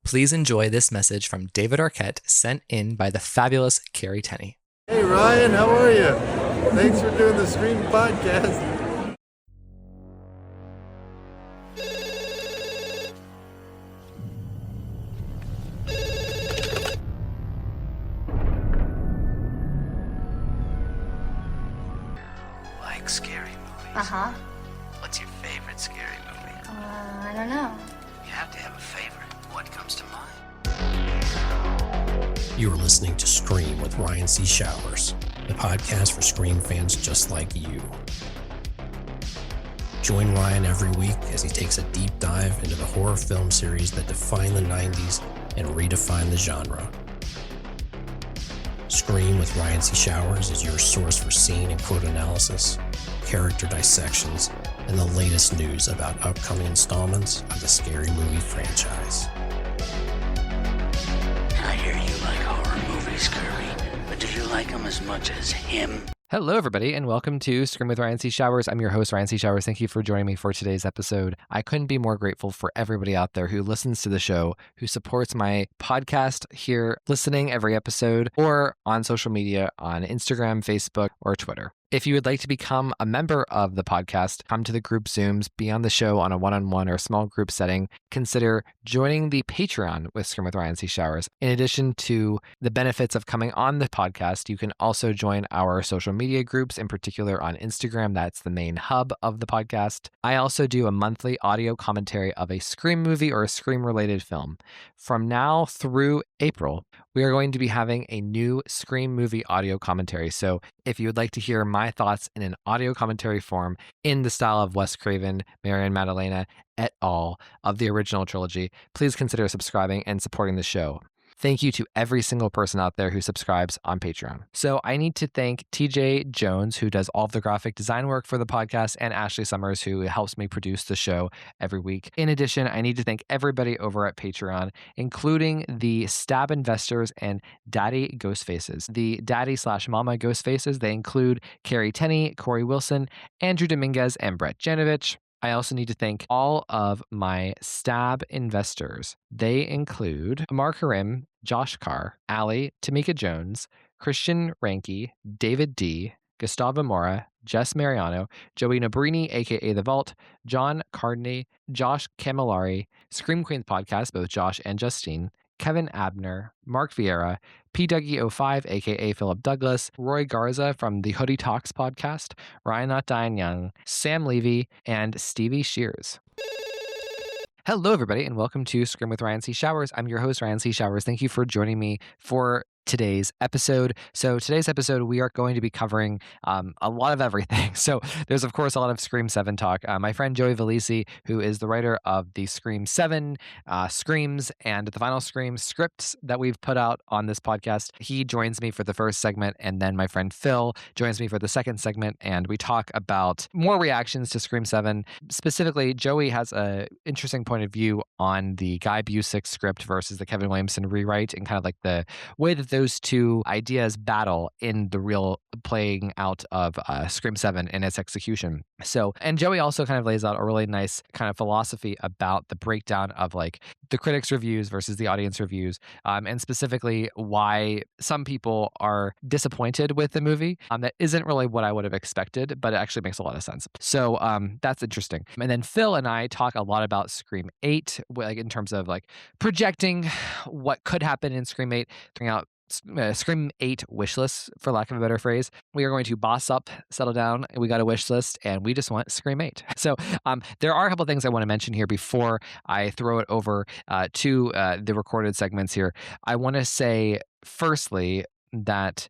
Please enjoy this message from David Arquette sent in by the fabulous Carrie Tenney. Hey Ryan, how are you? Thanks for doing the Scream podcast. Like scary movies? Uh-huh. What's your favorite scary movie? I don't know. You have to have a favorite. What comes to mind? You are listening to Scream with Ryan C. Showers, the podcast for Scream fans just like you. Join Ryan every week as he takes a deep dive into the horror film series that defined the 90s and redefined the genre. Scream with Ryan C. Showers is your source for scene and quote analysis, character dissections, and the latest news about upcoming installments of the Scary Movie franchise. I hear you like horror movies, Curly, but do you like them as much as him? Hello, everybody, and welcome to Scream with Ryan C. Showers. I'm your host, Ryan C. Showers. Thank you for joining me for today's episode. I couldn't be more grateful for everybody out there who listens to the show, who supports my podcast here, listening every episode, or on social media on Instagram, Facebook, or Twitter. If you would like to become a member of the podcast, come to the group Zooms, be on the show on a one-on-one or small group setting, consider joining the Patreon with Scream with Ryan C. Showers. In addition to the benefits of coming on the podcast, you can also join our social media groups, in particular on Instagram. That's the main hub of the podcast. I also do a monthly audio commentary of a Scream movie or a Scream-related film. From now through April, we are going to be having a new Scream movie audio commentary. So if you would like to hear my thoughts in an audio commentary form in the style of Wes Craven, Marion Maddalena, et al. Of the original trilogy, please consider subscribing and supporting the show. Thank you to every single person out there who subscribes on Patreon. So I need to thank TJ Jones, who does all of the graphic design work for the podcast, and Ashley Summers, who helps me produce the show every week. In addition, I need to thank everybody over at Patreon, including the Stab Investors and Daddy Ghostfaces. The Daddy/Mama Ghostfaces, they include Carrie Tenney, Corey Wilson, Andrew Dominguez, and Brett Janovich. I also need to thank all of my Stab investors. They include Mark Harim, Josh Carr, Allie, Tamika Jones, Christian Ranke, David D., Gustavo Mora, Jess Mariano, Joey Nabrini, aka The Vault, John Cardney, Josh Camillari, Scream Queens Podcast, both Josh and Justine, Kevin Abner, Mark Vieira, PWO5, aka Philip Douglas, Roy Garza from the Hoodie Talks podcast, Ryan Not Dying Young, Sam Levy, and Stevie Shears. Hello, everybody, and welcome to Scream with Ryan C. Showers. I'm your host, Ryan C. Showers. Thank you for joining me for today's episode. So today's episode, we are going to be covering a lot of everything. So there's, of course, a lot of Scream 7 talk. My friend Joey Valisi, who is the writer of the Scream 7, Screams, and the Final Scream scripts that we've put out on this podcast, he joins me for the first segment, and then my friend Phil joins me for the second segment, and we talk about more reactions to Scream 7. Specifically, Joey has an interesting point of view on the Guy Busick script versus the Kevin Williamson rewrite, and kind of like the way that those two ideas battle in the real playing out of Scream 7 and its execution. So, and Joey also kind of lays out a really nice kind of philosophy about the breakdown of like the critics' reviews versus the audience reviews, and specifically why some people are disappointed with the movie. That isn't really what I would have expected, but it actually makes a lot of sense. So that's interesting. And then Phil and I talk a lot about Scream 8, like in terms of like projecting what could happen in Scream 8, throwing out Scream 8 wish list, for lack of a better phrase. We are going to boss up, settle down. We got a wish list, and we just want Scream 8. So there are a couple of things I want to mention here before I throw it over to the recorded segments here. I want to say, firstly, that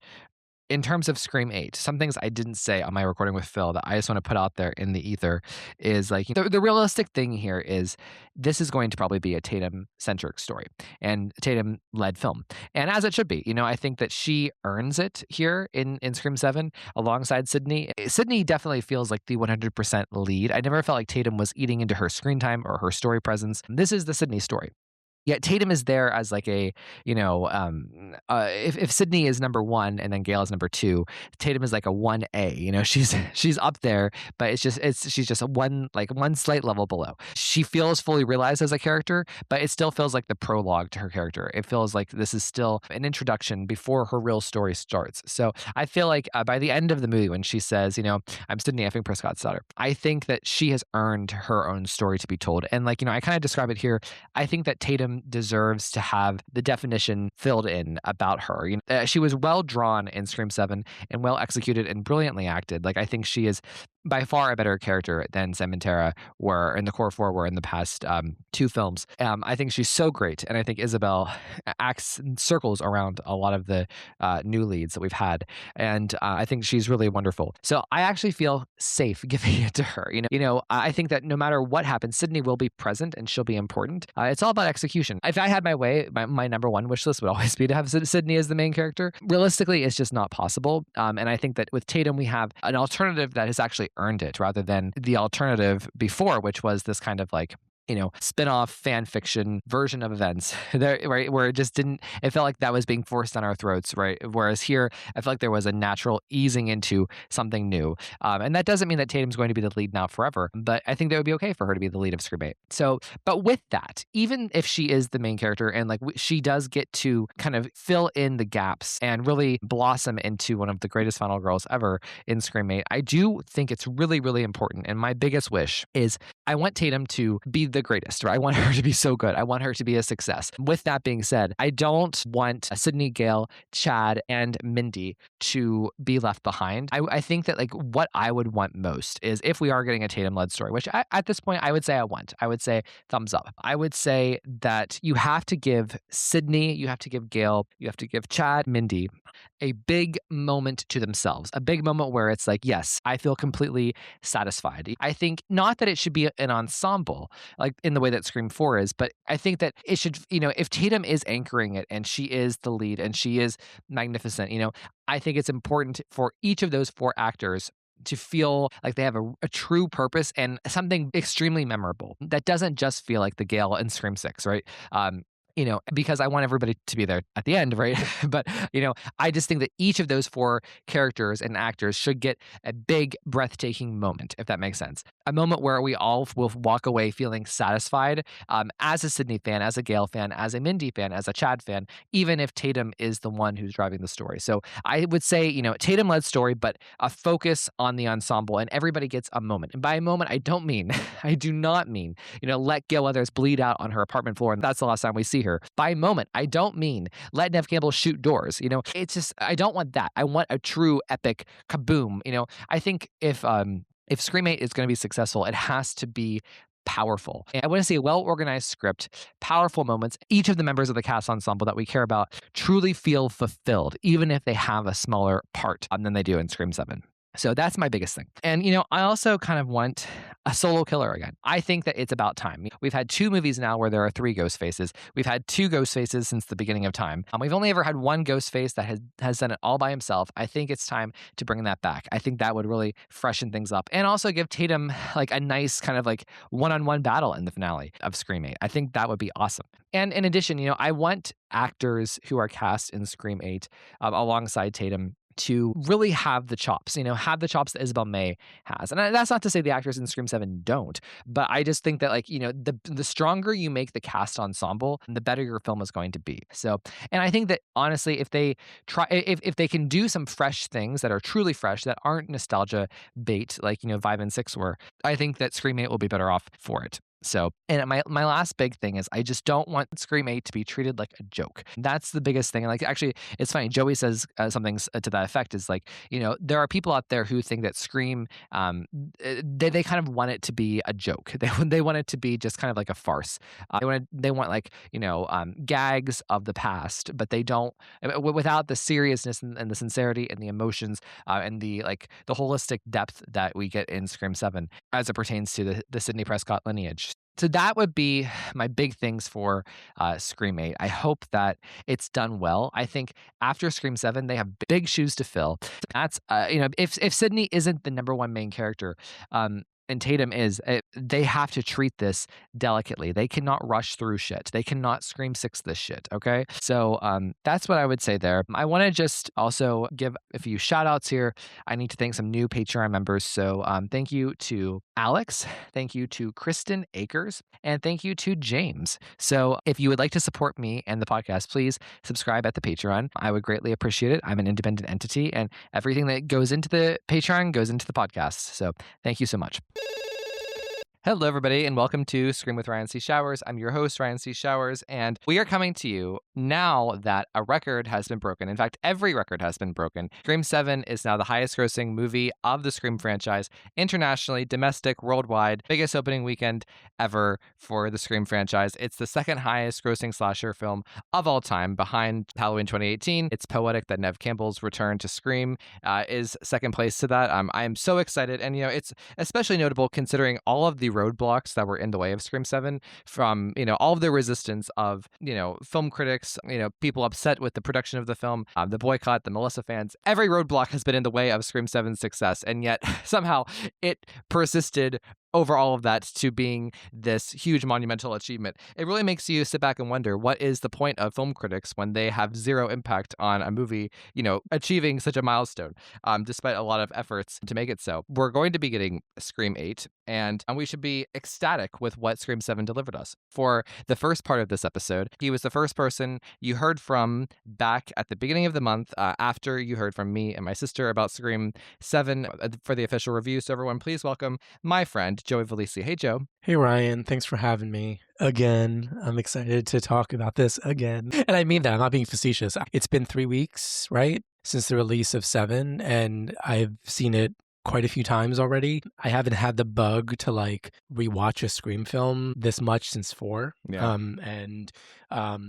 in terms of Scream 8, some things I didn't say on my recording with Phil that I just want to put out there in the ether is like, the realistic thing here is this is going to probably be a Tatum-centric story and Tatum-led film. And as it should be, I think that she earns it here in Scream 7 alongside Sydney. Sydney definitely feels like the 100% lead. I never felt like Tatum was eating into her screen time or her story presence. This is the Sydney story. Yet Tatum is there as like a, if Sydney is number one and then Gale is number two, Tatum is like a 1A. She's up there, but she's just one slight level below. She feels fully realized as a character, but it still feels like the prologue to her character. It feels like this is still an introduction before her real story starts. So I feel like by the end of the movie, when she says, I'm Sydney Effing Prescott's daughter, I think that she has earned her own story to be told. And I kind of describe it here. I think that Tatum deserves to have the definition filled in about her. She was well drawn in Scream 7 and well executed and brilliantly acted. Like, I think she is by far a better character than Sam and Tara were, and the core four were in the past two films. I think she's so great, and I think Isabel acts in circles around a lot of the new leads that we've had, and I think she's really wonderful. So I actually feel safe giving it to her. I think that no matter what happens, Sydney will be present and she'll be important. It's all about execution. If I had my way, my number one wish list would always be to have Sydney as the main character. Realistically, it's just not possible, and I think that with Tatum, we have an alternative that has actually earned it rather than the alternative before, which was this kind of like spin-off fan fiction version of events there, right? Where it felt like that was being forced on our throats, right? Whereas here, I feel like there was a natural easing into something new. And that doesn't mean that Tatum's going to be the lead now forever, but I think that would be okay for her to be the lead of Scream 8. So, but with that, even if she is the main character and like she does get to kind of fill in the gaps and really blossom into one of the greatest final girls ever in Scream 8, I do think it's really, really important. And my biggest wish is I want Tatum to be the greatest, right? I want her to be so good. I want her to be a success. With that being said, I don't want Sydney, Gale, Chad, and Mindy to be left behind. I think that like what I would want most is if we are getting a Tatum-led story, which at this point I would say I would say thumbs up. I would say that you have to give Sydney, you have to give Gale, you have to give Chad, Mindy a big moment to themselves, a big moment where it's like, yes, I feel completely satisfied. I think not that it should be an ensemble like in the way that Scream 4 is, but I think that it should, if Tatum is anchoring it and she is the lead and she is magnificent, I think it's important for each of those four actors to feel like they have a true purpose and something extremely memorable that doesn't just feel like the Gale in Scream 6, right? Because I want everybody to be there at the end, right? But, I just think that each of those four characters and actors should get a big, breathtaking moment, if that makes sense. A moment where we all will walk away feeling satisfied as a Sydney fan, as a Gale fan, as a Mindy fan, as a Chad fan, even if Tatum is the one who's driving the story. So I would say, Tatum-led story, but a focus on the ensemble and everybody gets a moment. And by a moment, I do not mean, let Gale Weathers bleed out on her apartment floor and that's the last time we see her. By moment, I don't mean let Neve Campbell shoot doors. It's just, I don't want that. I want a true epic kaboom. I think if Scream 8 is going to be successful, it has to be powerful. And I want to see a well-organized script, powerful moments. Each of the members of the cast ensemble that we care about truly feel fulfilled, even if they have a smaller part than they do in Scream 7. So that's my biggest thing. And, I also kind of want a solo killer again. I think that it's about time. We've had two movies now where there are three ghost faces. We've had two ghost faces since the beginning of time. We've only ever had one ghost face that has done it all by himself. I think it's time to bring that back. I think that would really freshen things up and also give Tatum like a nice kind of like one-on-one battle in the finale of Scream 8. I think that would be awesome. And in addition, I want actors who are cast in Scream 8 alongside Tatum to really have the chops, have the chops that Isabel May has. And that's not to say the actors in Scream 7 don't, but I just think that like, the stronger you make the cast ensemble, the better your film is going to be. So, and I think that honestly, if they can do some fresh things that are truly fresh, that aren't nostalgia bait, like, 5 and 6 were, I think that Scream 8 will be better off for it. So, and my last big thing is I just don't want Scream 8 to be treated like a joke. That's the biggest thing. And like, actually, it's funny. Joey says something to that effect is like, there are people out there who think that Scream, they kind of want it to be a joke. They want it to be just kind of like a farce. They want like, gags of the past, but they don't, without the seriousness and the sincerity and the emotions and the holistic depth that we get in Scream 7 as it pertains to the Sidney Prescott lineage. So that would be my big things for Scream 8. I hope that it's done well. I think after Scream 7, they have big shoes to fill. That's, if Sydney isn't the number one main character, and Tatum is, they have to treat this delicately. They cannot rush through shit. They cannot Scream 6 this shit, okay? So that's what I would say there. I want to just also give a few shout outs here. I need to thank some new Patreon members. So thank you to Alex, thank you to Kristen Akers, and thank you to James. So if you would like to support me and the podcast, please subscribe at the Patreon. I would greatly appreciate it. I'm an independent entity, and everything that goes into the Patreon goes into the podcast. So thank you so much. Hello, everybody, and welcome to Scream with Ryan C. Showers. I'm your host, Ryan C. Showers, and we are coming to you now that a record has been broken. In fact, every record has been broken. Scream 7 is now the highest-grossing movie of the Scream franchise, internationally, domestic, worldwide, biggest opening weekend ever for the Scream franchise. It's the second highest-grossing slasher film of all time, behind Halloween 2018. It's poetic that Neve Campbell's return to Scream is second place to that. I am so excited, and it's especially notable considering all of the roadblocks that were in the way of Scream 7, from all of the resistance of film critics, people upset with the production of the film, the boycott, the Melissa fans. Every roadblock has been in the way of Scream 7's success, and yet somehow it persisted over all of that to being this huge monumental achievement. It really makes you sit back and wonder, what is the point of film critics when they have zero impact on a movie, achieving such a milestone, despite a lot of efforts to make it so. We're going to be getting Scream 8, and we should be ecstatic with what Scream 7 delivered us. For the first part of this episode, he was the first person you heard from back at the beginning of the month, after you heard from me and my sister about Scream 7 for the official review. So everyone, please welcome my friend, Joey Valici. Hey, Joe. Hey, Ryan. Thanks for having me again. I'm excited to talk about this again. And I mean that. I'm not being facetious. It's been 3 weeks, right, since the release of 7, and I've seen it quite a few times already. I haven't had the bug to rewatch a Scream film this much since 4. Yeah.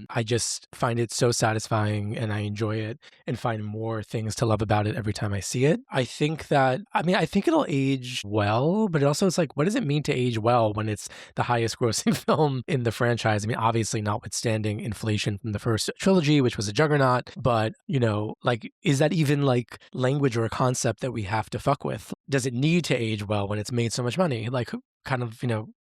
I just find it so satisfying, and I enjoy it and find more things to love about it every time I see it. I think it'll age well, but it also is what does it mean to age well when it's the highest grossing film in the franchise? I mean, obviously notwithstanding inflation from the first trilogy, which was a juggernaut, but is that even language or a concept that we have to fuck with? Does it need to age well when it's made so much money?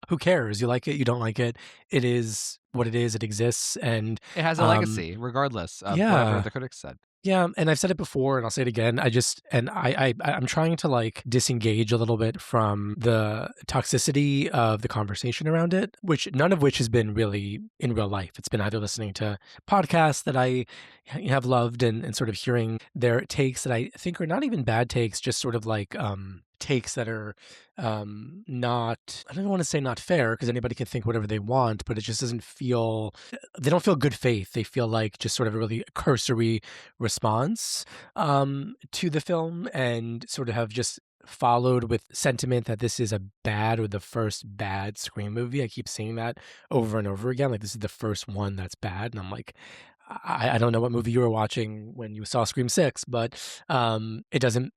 Who cares? You like it, you don't like it. It is what it is. It exists, and it has a legacy, regardless of whatever the critics said. Yeah, and I've said it before, and I'll say it again. I'm trying to disengage a little bit from the toxicity of the conversation around it, none of which has been really in real life. It's been either listening to podcasts that I have loved and sort of hearing their takes that I think are not even bad takes, just sort of takes that are not, I don't want to say not fair, because anybody can think whatever they want, but it just doesn't feel, they don't feel good faith. They feel like just sort of a really cursory response to the film, and sort of have just followed with sentiment that this is a bad, or the first bad Scream movie. I keep saying that over and over again, this is the first one that's bad, and I'm like, I don't know what movie you were watching when you saw Scream 6, but it doesn't,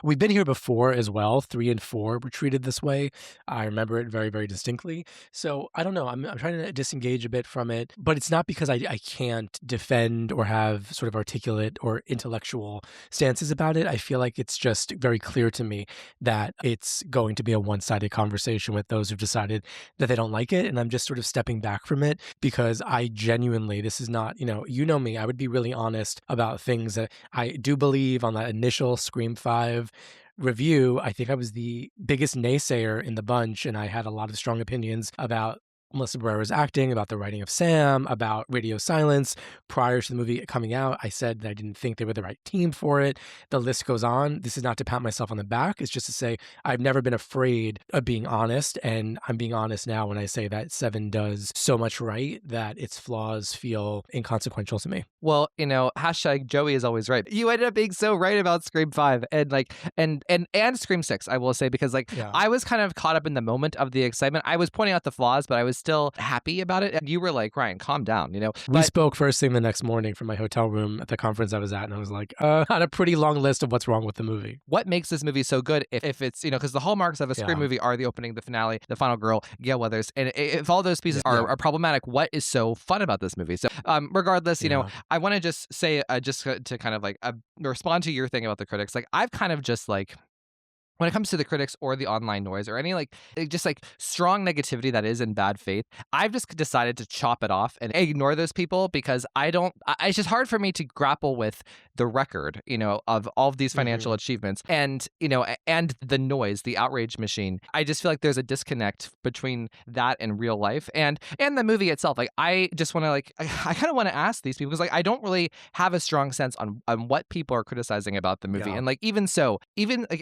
we've been here before as well. 3 and 4 were treated this way. I remember it very, very distinctly. So I don't know. I'm trying to disengage a bit from it, but it's not because I can't defend or have sort of articulate or intellectual stances about it. I feel like it's just very clear to me that it's going to be a one-sided conversation with those who've decided that they don't like it. And I'm just sort of stepping back from it, because I genuinely, this is not, you know me, I would be really honest about things that I do believe. On that initial Scream 5 review, I think I was the biggest naysayer in the bunch, and I had a lot of strong opinions about Melissa Barrera's acting, about the writing of Sam, about radio silence. Prior to the movie coming out, I said that I didn't think they were the right team for it. The list goes on. This is not to pat myself on the back. It's just to say I've never been afraid of being honest, and I'm being honest now when I say that 7 does so much right that its flaws feel inconsequential to me. Well, hashtag Joey is always right. You ended up being so right about Scream 5 and Scream 6, I will say, because I was kind of caught up in the moment of the excitement. I was pointing out the flaws, but I was still happy about it. And you were like, Ryan, calm down, We spoke first thing the next morning from my hotel room at the conference I was at, and I was like, had a pretty long list of what's wrong with the movie. What makes this movie so good if it's, because the hallmarks of a Scream movie are the opening, the finale, the final girl, Gail Weathers. And if all those pieces are problematic, what is so fun about this movie? So regardless, I want to just say, just to kind of respond to your thing about the critics, I've kind of just when it comes to the critics or the online noise or any just like strong negativity that is in bad faith, I've just decided to chop it off and ignore those people because it's just hard for me to grapple with the record, of all of these financial achievements and, and the noise, the outrage machine. I just feel like there's a disconnect between that and real life and the movie itself. Like, I just want to I kind of want to ask these people because I don't really have a strong sense on what people are criticizing about the movie. Yeah. And even so,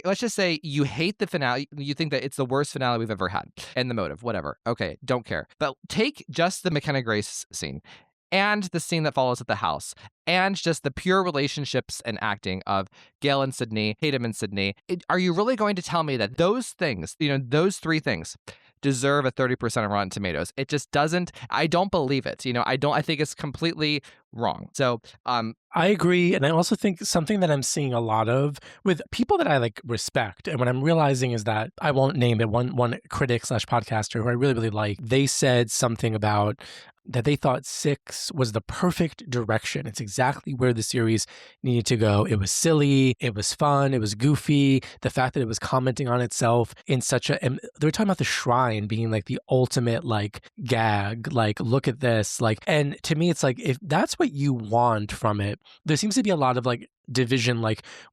let's just say you hate the finale, you think that it's the worst finale we've ever had, and the motive, whatever. Okay, don't care. But take just the McKenna Grace scene and the scene that follows at the house and just the pure relationships and acting of Gale and Sydney, Tatum and Sydney. Are you really going to tell me that those things, those three things deserve a 30% on Rotten Tomatoes? It just doesn't. I don't believe it. I think it's completely wrong. So, I agree. And I also think something that I'm seeing a lot of with people that I respect, and what I'm realizing is that I won't name it, one critic / podcaster who I really, really like, they said something about that they thought 6 was the perfect direction. It's exactly where the series needed to go. It was silly, it was fun, it was goofy. The fact that it was commenting on itself in such a, and they were talking about the shrine being the ultimate gag, look at this, and to me it's if that's what you want from it, there seems to be a lot of division.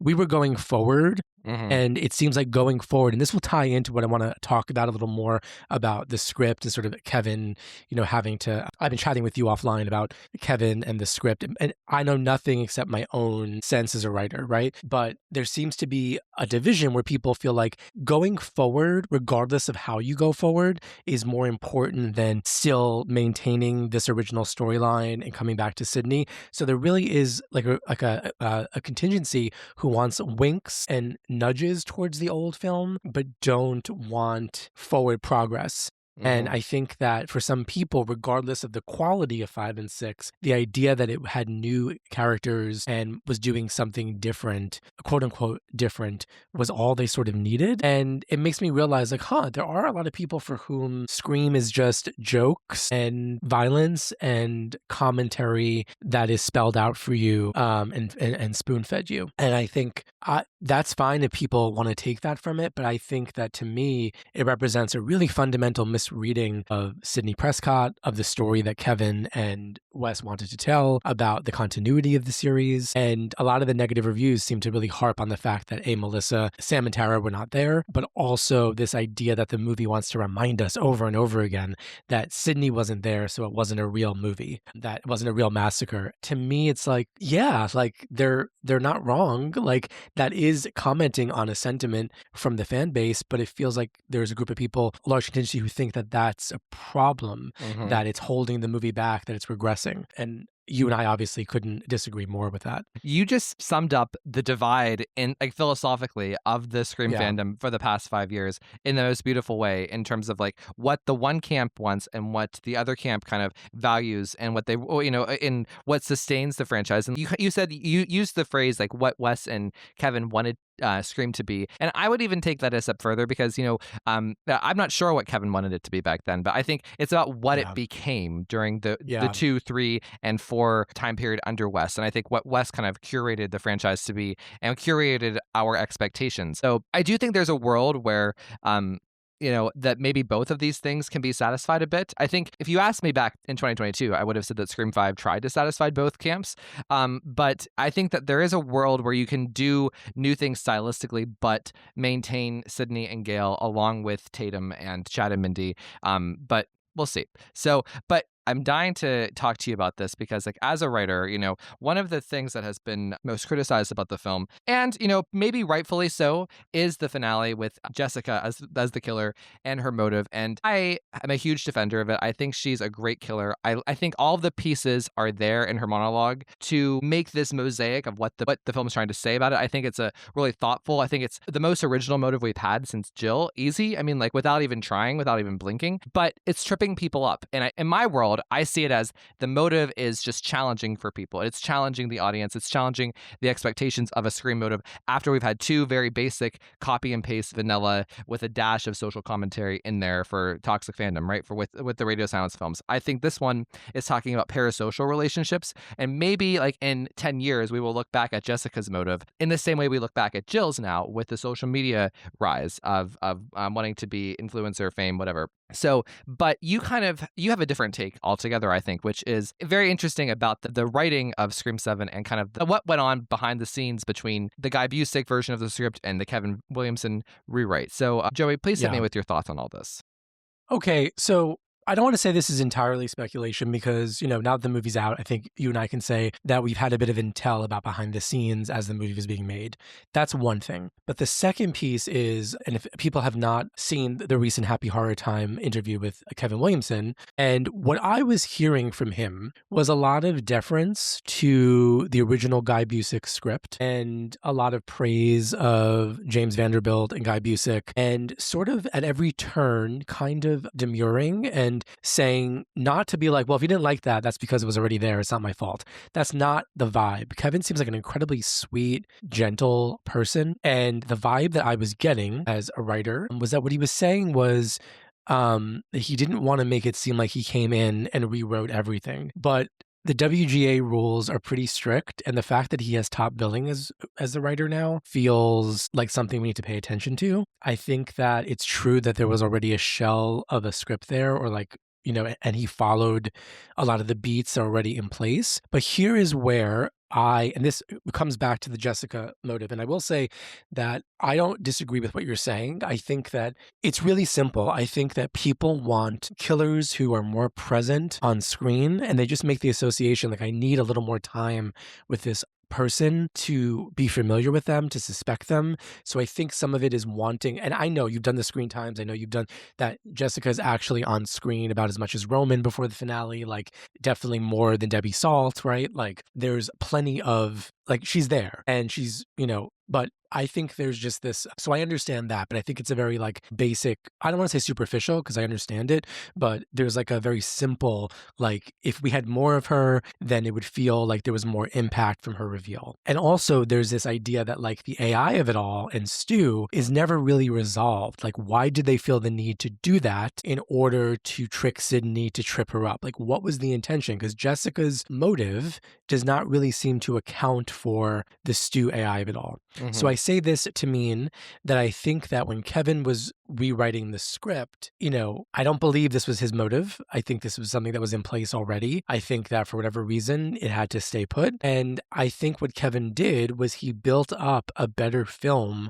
We were going forward, and it seems like going forward, and this will tie into what I want to talk about a little more about the script and sort of Kevin, having to, I've been chatting with you offline about Kevin and the script, and I know nothing except my own sense as a writer, right? But there seems to be a division where people feel like going forward, regardless of how you go forward, is more important than still maintaining this original storyline and coming back to Sydney. So there really is a contingency who wants winks and nudges towards the old film, but don't want forward progress. And I think that for some people, regardless of the quality of 5 and 6, the idea that it had new characters and was doing something different, quote unquote different, was all they sort of needed. And it makes me realize there are a lot of people for whom Scream is just jokes and violence and commentary that is spelled out for you and spoon-fed you. And I think that's fine if people want to take that from it. But I think that to me, it represents a really fundamental misreading of Sidney Prescott, of the story that Kevin and Wes wanted to tell, about the continuity of the series. And a lot of the negative reviews seem to really harp on the fact that Melissa, Sam and Tara were not there, but also this idea that the movie wants to remind us over and over again that Sidney wasn't there, so it wasn't a real movie, that it wasn't a real massacre. To me, it's they're not wrong. That is commenting on a sentiment from the fan base, but it feels like there's a group of people, a large contingency, who think that that's a problem, that it's holding the movie back, that it's regressing. And you and I obviously couldn't disagree more with that. You just summed up the divide in philosophically of the Scream fandom for the past 5 years in the most beautiful way, in terms of what the one camp wants and what the other camp kind of values, and what they, in what sustains the franchise. And you said, you used the phrase what Wes and Kevin wanted Scream to be. And I would even take that a step further because, I'm not sure what Kevin wanted it to be back then, but I think it's about what it became during the 2, 3, and 4 time period under Wes. And I think what Wes kind of curated the franchise to be and curated our expectations. So I do think there's a world where, that maybe both of these things can be satisfied a bit. I think if you asked me back in 2022, I would have said that Scream 5 tried to satisfy both camps. But I think that there is a world where you can do new things stylistically, but maintain Sydney and Gale along with Tatum and Chad and Mindy. But we'll see. So, but I'm dying to talk to you about this because, as a writer, one of the things that has been most criticized about the film, and, maybe rightfully so, is the finale with Jessica as the killer and her motive. And I am a huge defender of it. I think she's a great killer. I think all of the pieces are there in her monologue to make this mosaic of what the film is trying to say about it. I think it's a really thoughtful, I think it's the most original motive we've had since Jill. Easy. I mean, without even trying, without even blinking. But it's tripping people up. And in my world, I see it as the motive is just challenging for people. It's challenging the audience. It's challenging the expectations of a Scream motive after we've had two very basic copy and paste vanilla with a dash of social commentary in there for toxic fandom, right? For with the Radio Silence films. I think this one is talking about parasocial relationships, and maybe like in 10 years we will look back at Jessica's motive in the same way we look back at Jill's now with the social media rise of wanting to be influencer fame, whatever. So, but you have a different take altogether, I think, which is very interesting about the writing of Scream 7 and kind of what went on behind the scenes between the Guy Busick version of the script and the Kevin Williamson rewrite. So, Joey, please hit me with your thoughts on all this. Okay, so I don't want to say this is entirely speculation because, now that the movie's out, I think you and I can say that we've had a bit of intel about behind the scenes as the movie was being made. That's one thing. But the second piece is, and if people have not seen the recent Happy Horror Time interview with Kevin Williamson, and what I was hearing from him was a lot of deference to the original Guy Busick script and a lot of praise of James Vanderbilt and Guy Busick, and sort of at every turn kind of demurring and saying not to be like, well, if you didn't like that, that's because it was already there. It's not my fault. That's not the vibe. Kevin seems like an incredibly sweet, gentle person. And the vibe that I was getting as a writer was that what he was saying was he didn't want to make it seem like he came in and rewrote everything. But the WGA rules are pretty strict, and the fact that he has top billing as the writer now feels like something we need to pay attention to. I think that it's true that there was already a shell of a script there, or and he followed a lot of the beats already in place. But here is where and this comes back to the Jessica motive. And I will say that I don't disagree with what you're saying. I think that it's really simple. I think that people want killers who are more present on screen, and they just make the association like, I need a little more time with this person to be familiar with them, to suspect them. So I think some of it is wanting, and I know you've done the screen times. I know you've done that. Jessica's actually on screen about as much as Roman before the finale, like definitely more than Debbie Salt, right? Like there's plenty of, like, she's there and she's, but I think there's just this, so I understand that, but I think it's a very like basic, I don't want to say superficial because I understand it, but there's like a very simple, like if we had more of her, then it would feel like there was more impact from her reveal. And also there's this idea that like the AI of it all and Stu is never really resolved. Like why did they feel the need to do that in order to trick Sydney to trip her up? Like what was the intention? Because Jessica's motive does not really seem to account for the Stu AI of it all. Mm-hmm. So I say this to mean that I think that when Kevin was rewriting the script, I don't believe this was his motive. I think this was something that was in place already. I think that for whatever reason, it had to stay put. And I think what Kevin did was he built up a better film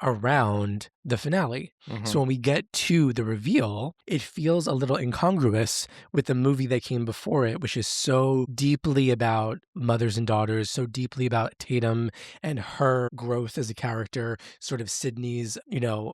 around the finale. Mm-hmm. So when we get to the reveal, it feels a little incongruous with the movie that came before it, which is so deeply about mothers and daughters, so deeply about Tatum and her growth as a character, sort of Sydney's,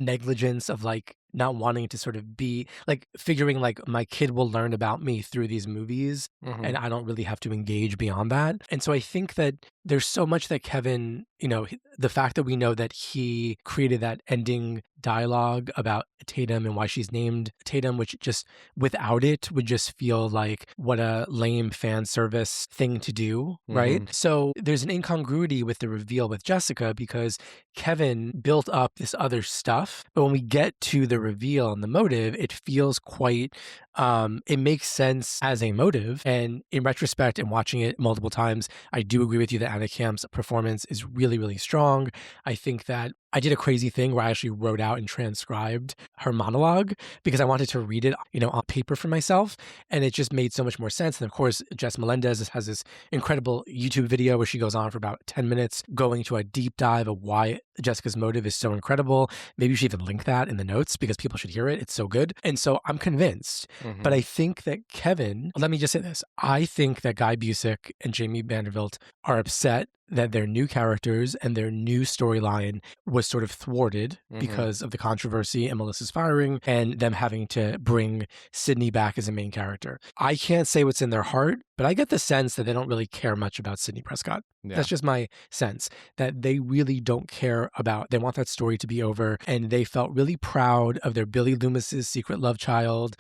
negligence of like not wanting to sort of be like figuring like my kid will learn about me through these movies, mm-hmm. and I don't really have to engage beyond that. And so I think that there's so much that Kevin, the fact that we know that he created that ending dialogue about Tatum and why she's named Tatum, which just without it would just feel like what a lame fan service thing to do, right? Mm-hmm. So there's an incongruity with the reveal with Jessica because Kevin built up this other stuff, but when we get to the reveal and the motive, it feels quite, it makes sense as a motive. And in retrospect and watching it multiple times, I do agree with you that Anna Camp's performance is really, really strong. I think that I did a crazy thing where I actually wrote out and transcribed her monologue because I wanted to read it, on paper for myself. And it just made so much more sense. And of course, Jess Melendez has this incredible YouTube video where she goes on for about 10 minutes going to a deep dive of why Jessica's motive is so incredible. Maybe you should even link that in the notes because people should hear it. It's so good. And so I'm convinced. Mm-hmm. But I think that Kevin, let me just say this. I think that Guy Busick and Jamie Vanderbilt are upset that their new characters and their new storyline was sort of thwarted mm-hmm. because of the controversy and Melissa's firing and them having to bring Sydney back as a main character. I can't say what's in their heart, but I get the sense that they don't really care much about Sydney Prescott. Yeah. That's just my sense, that they really don't care about, they want that story to be over. And they felt really proud of their Billy Loomis's secret love child,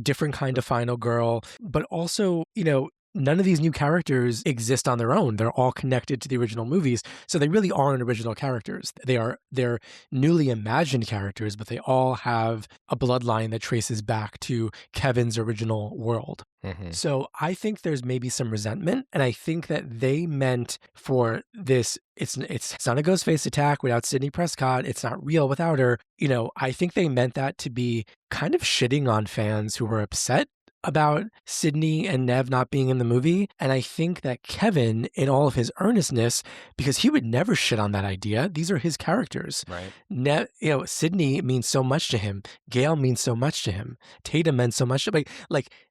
different kind of final girl, but also, none of these new characters exist on their own. They're all connected to the original movies. So they really aren't original characters. They're newly imagined characters, but they all have a bloodline that traces back to Kevin's original world. Mm-hmm. So I think there's maybe some resentment. And I think that they meant for this, it's not a Ghostface attack without Sidney Prescott. It's not real without her. I think they meant that to be kind of shitting on fans who were upset about Sidney and Nev not being in the movie. And I think that Kevin, in all of his earnestness, because he would never shit on that idea. These are his characters. Right. Sidney means so much to him. Gail means so much to him. Tatum meant so much to him.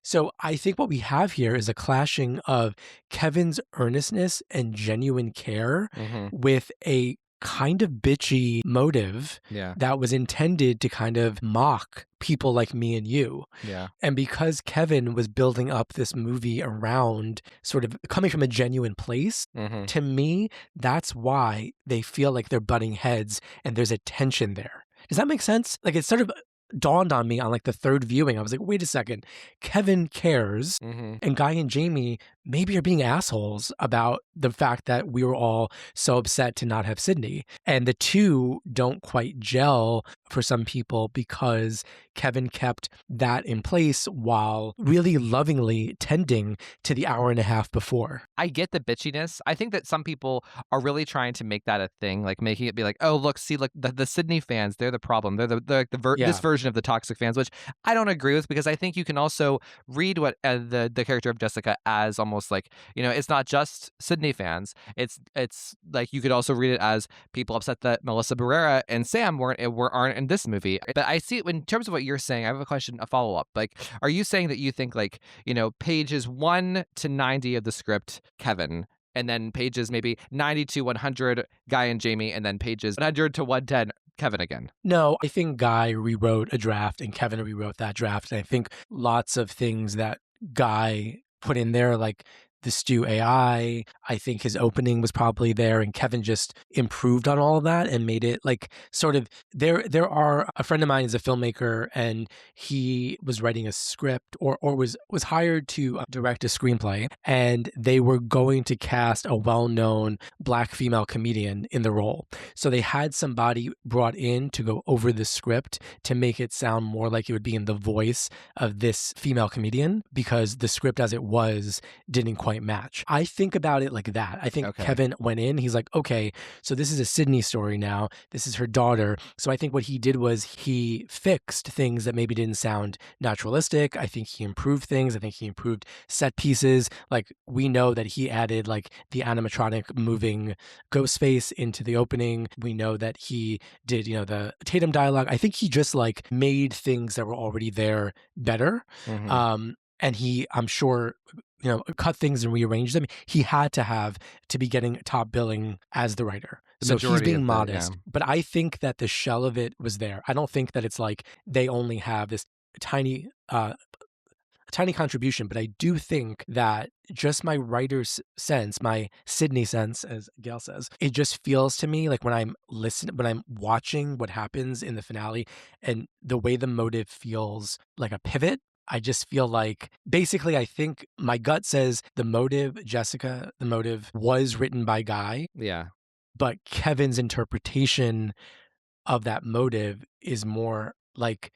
So I think what we have here is a clashing of Kevin's earnestness and genuine care with a kind of bitchy motive that was intended to kind of mock people like me and you. Yeah. And because Kevin was building up this movie around sort of coming from a genuine place, to me, that's why they feel like they're butting heads and there's a tension there. Does that make sense? It sort of dawned on me on the third viewing. I was like, wait a second. Kevin cares and Guy and Jamie maybe are being assholes about the fact that we were all so upset to not have Sidney. And the two don't quite gel for some people because Kevin kept that in place while really lovingly tending to the hour and a half before. I get the bitchiness. I think that some people are really trying to make that a thing, making it be oh, look, see, the Sidney fans, they're the problem. They're this version of the toxic fans, which I don't agree with, because I think you can also read what the character of Jessica as almost it's not just Sidney fans. It's you could also read it as people upset that Melissa Barrera and Sam aren't in this movie. But I see, in terms of what you're saying, I have a follow-up. Are you saying that you think pages 1 to 90 of the script, Kevin, and then pages maybe 90 to 100, Guy and Jamie, and then pages 100 to 110, Kevin again? No, I think Guy rewrote a draft and Kevin rewrote that draft. And I think lots of things that Guy put in there, like the Stu AI, I think his opening was probably there, and Kevin just improved on all of that and made it sort of there are a friend of mine is a filmmaker, and he was writing a script or was hired to direct a screenplay, and they were going to cast a well-known Black female comedian in the role. So they had somebody brought in to go over the script to make it sound more like it would be in the voice of this female comedian, because the script as it was didn't quite match. I think about it like that. I think Kevin went in, he's like, okay, so this is a Sidney story now. This is her daughter. So I think what he did was he fixed things that maybe didn't sound naturalistic. I think he improved things. I think he improved set pieces. We know that he added the animatronic moving Ghostface into the opening. We know that he did, the Tatum dialogue. I think he just made things that were already there better. And he, I'm sure, cut things and rearrange them. He had to be getting top billing as the writer. So he's being modest. But I think that the shell of it was there. I don't think that it's they only have this tiny contribution, but I do think that just my writer's sense, my Sidney sense, as Gail says, it just feels to me when I'm watching what happens in the finale and the way the motive feels like a pivot, I just feel basically, I think my gut says the motive, Jessica, the motive was written by Guy. Yeah. But Kevin's interpretation of that motive is more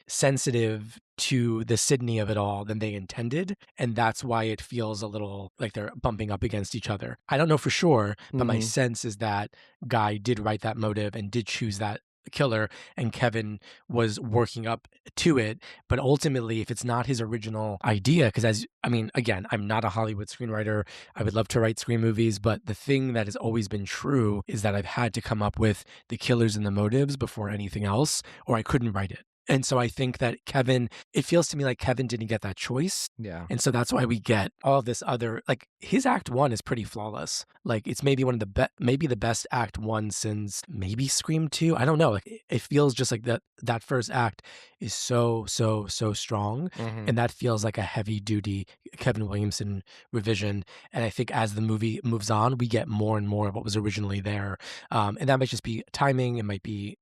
sensitive to the Sidney of it all than they intended. And that's why it feels a little like they're bumping up against each other. I don't know for sure, but my sense is that Guy did write that motive and did choose that killer, and Kevin was working up to it. But ultimately, if it's not his original idea, because again, I'm not a Hollywood screenwriter. I would love to write screen movies, but the thing that has always been true is that I've had to come up with the killers and the motives before anything else, or I couldn't write it. And so I think that Kevin, it feels to me like Kevin didn't get that choice. Yeah. And so that's why we get all of this other, like his act one is pretty flawless. Like it's maybe one of the maybe the best act one since maybe Scream 2. I don't know. Like it feels just like that first act is so strong. Mhm. And that feels like a heavy duty Kevin Williamson revision. And I think as the movie moves on, we get more and more of what was originally there. And that might just be timing. It might be,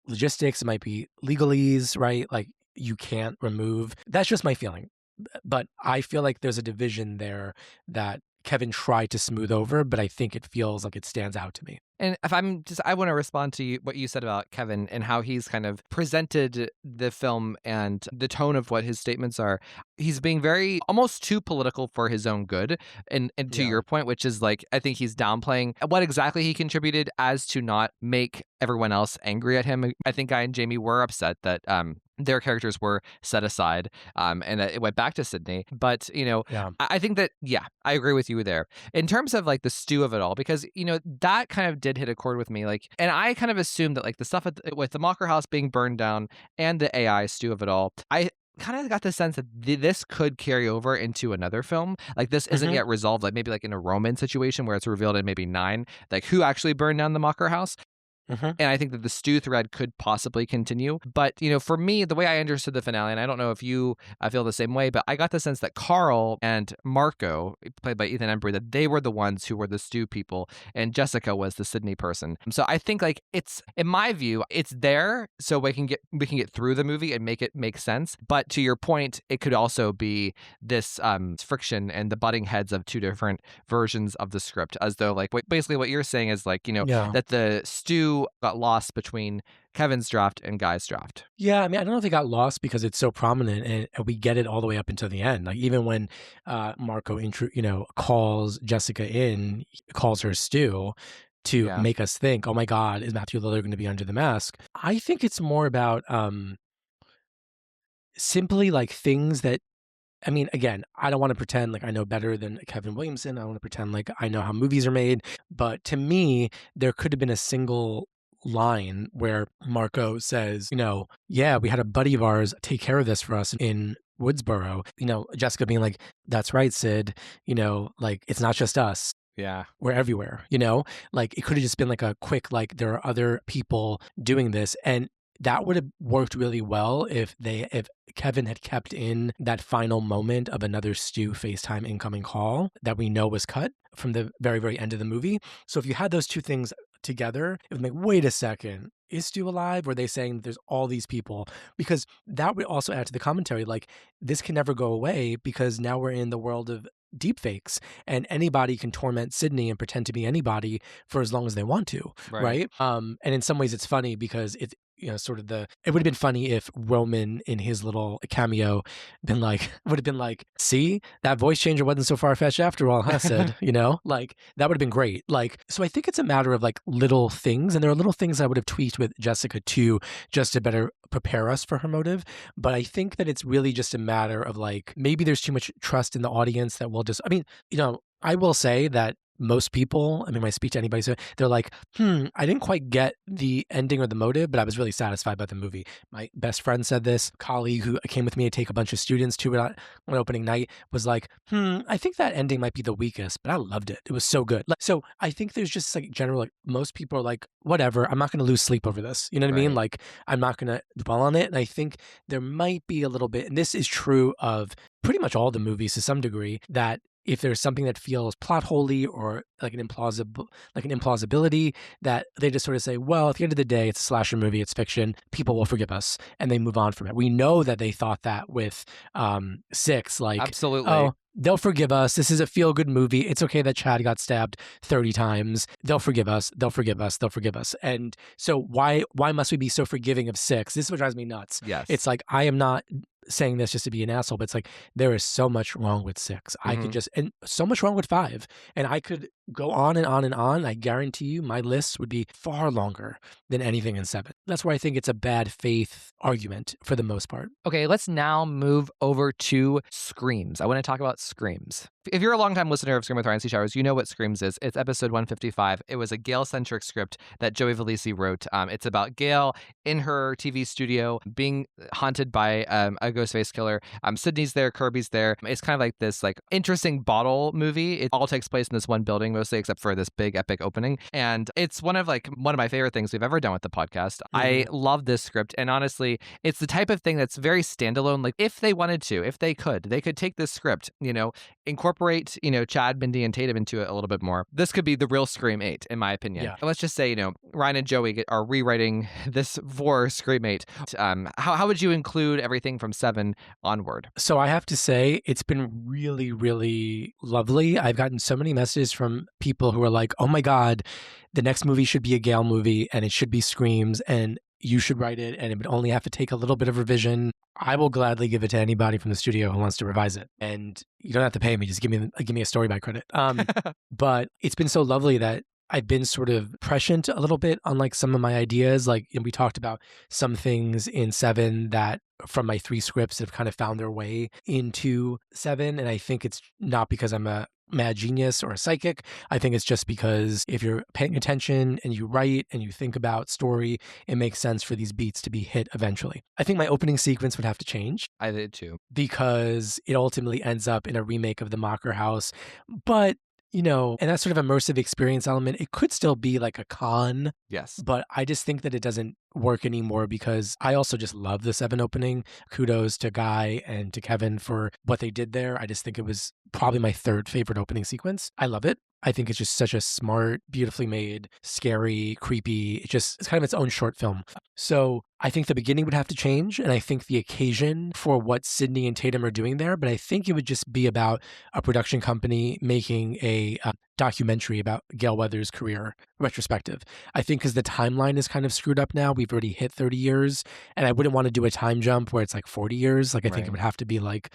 logistics. It might be legalese, right? Like you can't remove. That's just my feeling. But I feel like there's a division there that Kevin tried to smooth over, but I think it feels like it stands out to me. And if I want to respond to what you said about Kevin and how he's kind of presented the film and the tone of what his statements are. He's being very almost too political for his own good. And to your point, which is like, I think he's downplaying what exactly he contributed as to not make everyone else angry at him. I think I and Jamie were upset that their characters were set aside and it went back to Sydney. But, I think that, I agree with you there. In terms of like the stew of it all, because, that kind of did hit a chord with me. Like, and I kind of assumed that like the stuff with the Mocker House being burned down and the AI stew of it all, I kind of got the sense that this could carry over into another film. Like this isn't yet resolved, like maybe like in a Roman situation where it's revealed in maybe 9, like who actually burned down the Mocker House. And I think that the stew thread could possibly continue. But, for me, the way I understood the finale, and I don't know if you feel the same way, but I got the sense that Carl and Marco, played by Ethan Embry, that they were the ones who were the stew people, and Jessica was the Sydney person. So I think like it's, in my view, it's there so we can get through the movie and make it make sense. But to your point, it could also be this friction and the butting heads of two different versions of the script, as though like basically what you're saying is like, that the stew got lost between Kevin's draft and Guy's draft. Yeah, I mean, I don't know if it got lost because it's so prominent and we get it all the way up until the end. Like even when Marco calls Jessica in, calls her stew to make us think, oh my God, is Matthew Lillard going to be under the mask? I think it's more about simply like things that, I mean, again, I don't want to pretend like I know better than Kevin Williamson. I don't want to pretend like I know how movies are made. But to me, there could have been a single line where Marco says, yeah, we had a buddy of ours take care of this for us in Woodsboro. Jessica being like, that's right, Sid. Like it's not just us. Yeah. We're everywhere, like it could have just been like a quick, like there are other people doing this. And that would have worked really well if Kevin had kept in that final moment of another Stu FaceTime incoming call that we know was cut from the very, very end of the movie. So if you had those two things together, it would make, wait a second, is Stu alive? Or are they saying that there's all these people? Because that would also add to the commentary, like this can never go away because now we're in the world of deepfakes and anybody can torment Sydney and pretend to be anybody for as long as they want to, right? And in some ways it's funny because it's, sort of it would have been funny if Roman in his little cameo would have been like, see, that voice changer wasn't so far-fetched after all, huh, Sid? Like that would have been great. Like, so I think it's a matter of like little things, and there are little things I would have tweaked with Jessica too, just to better prepare us for her motive. But I think that it's really just a matter of like, maybe there's too much trust in the audience that we'll just, I mean, I will say that most people, I mean, when I speak to anybody, so they're like, I didn't quite get the ending or the motive, but I was really satisfied by the movie. My best friend said this, colleague who came with me to take a bunch of students to it on opening night was like, I think that ending might be the weakest, but I loved it. It was so good. So I think there's just like general, like most people are like, whatever, I'm not going to lose sleep over this. You know what I mean? Like, I'm not going to dwell on it. And I think there might be a little bit, and this is true of pretty much all the movies to some degree, that if there's something that feels plot holey or like an implausibility, that they just sort of say, well, at the end of the day, it's a slasher movie, it's fiction, people will forgive us, and they move on from it. We know that they thought that with 6, like, absolutely. Oh, they'll forgive us. This is a feel-good movie. It's okay that Chad got stabbed 30 times. They'll forgive us. They'll forgive us. They'll forgive us. And so why must we be so forgiving of 6? This is what drives me nuts. Yes. It's like, I am not saying this just to be an asshole, but it's like, there is so much wrong with 6. I could just, and so much wrong with 5. And I could go on and on and on. I guarantee you my list would be far longer than anything in 7. That's where I think it's a bad faith argument for the most part. Okay, let's now move over to Screams. I want to talk about Screams. if you're a longtime listener of Scream with Ryan C. Showers, you know what Screams is. It's episode 155. It was a Gale-centric script that Joey Valisi wrote. It's about Gale in her TV studio being haunted by a Ghostface killer. Sydney's there, Kirby's there. It's kind of like this like interesting bottle movie. It all takes place in this one building mostly, except for this big epic opening. And it's one of my favorite things we've ever done with the podcast. I love this script. And honestly, it's the type of thing that's very standalone. Like if they wanted to, if they could take this script, incorporate, Chad, Mindy, and Tatum into it a little bit more. This could be the real Scream 8, in my opinion. Yeah. Let's just say, Ryan and Joey are rewriting this for Scream 8. How would you include everything from 7 onward? So I have to say, it's been really, really lovely. I've gotten so many messages from people who are like, oh my God, the next movie should be a Gale movie and it should be Screams and you should write it and it would only have to take a little bit of revision. I will gladly give it to anybody from the studio who wants to revise it. And you don't have to pay me. Just give me a story by credit. But it's been so lovely that I've been sort of prescient a little bit on like some of my ideas. Like, and we talked about some things in 7 that from my 3 scripts have kind of found their way into 7. And I think it's not because I'm a mad genius or a psychic. I think it's just because if you're paying attention and you write and you think about story, it makes sense for these beats to be hit eventually. I think my opening sequence would have to change. I did too. Because it ultimately ends up in a remake of the Mocker House. But and that sort of immersive experience element, it could still be like a con. Yes. But I just think that it doesn't work anymore because I also just love the 7 opening. Kudos to Guy and to Kevin for what they did there. I just think it was probably my 3rd favorite opening sequence. I love it. I think it's just such a smart, beautifully made, scary, creepy. It's kind of its own short film. So I think the beginning would have to change. And I think the occasion for what Sydney and Tatum are doing there, but I think it would just be about a production company making a documentary about Gale Weathers' career retrospective. I think because the timeline is kind of screwed up now. We've already hit 30 years and I wouldn't want to do a time jump where it's like 40 years. Like I think it would have to be like,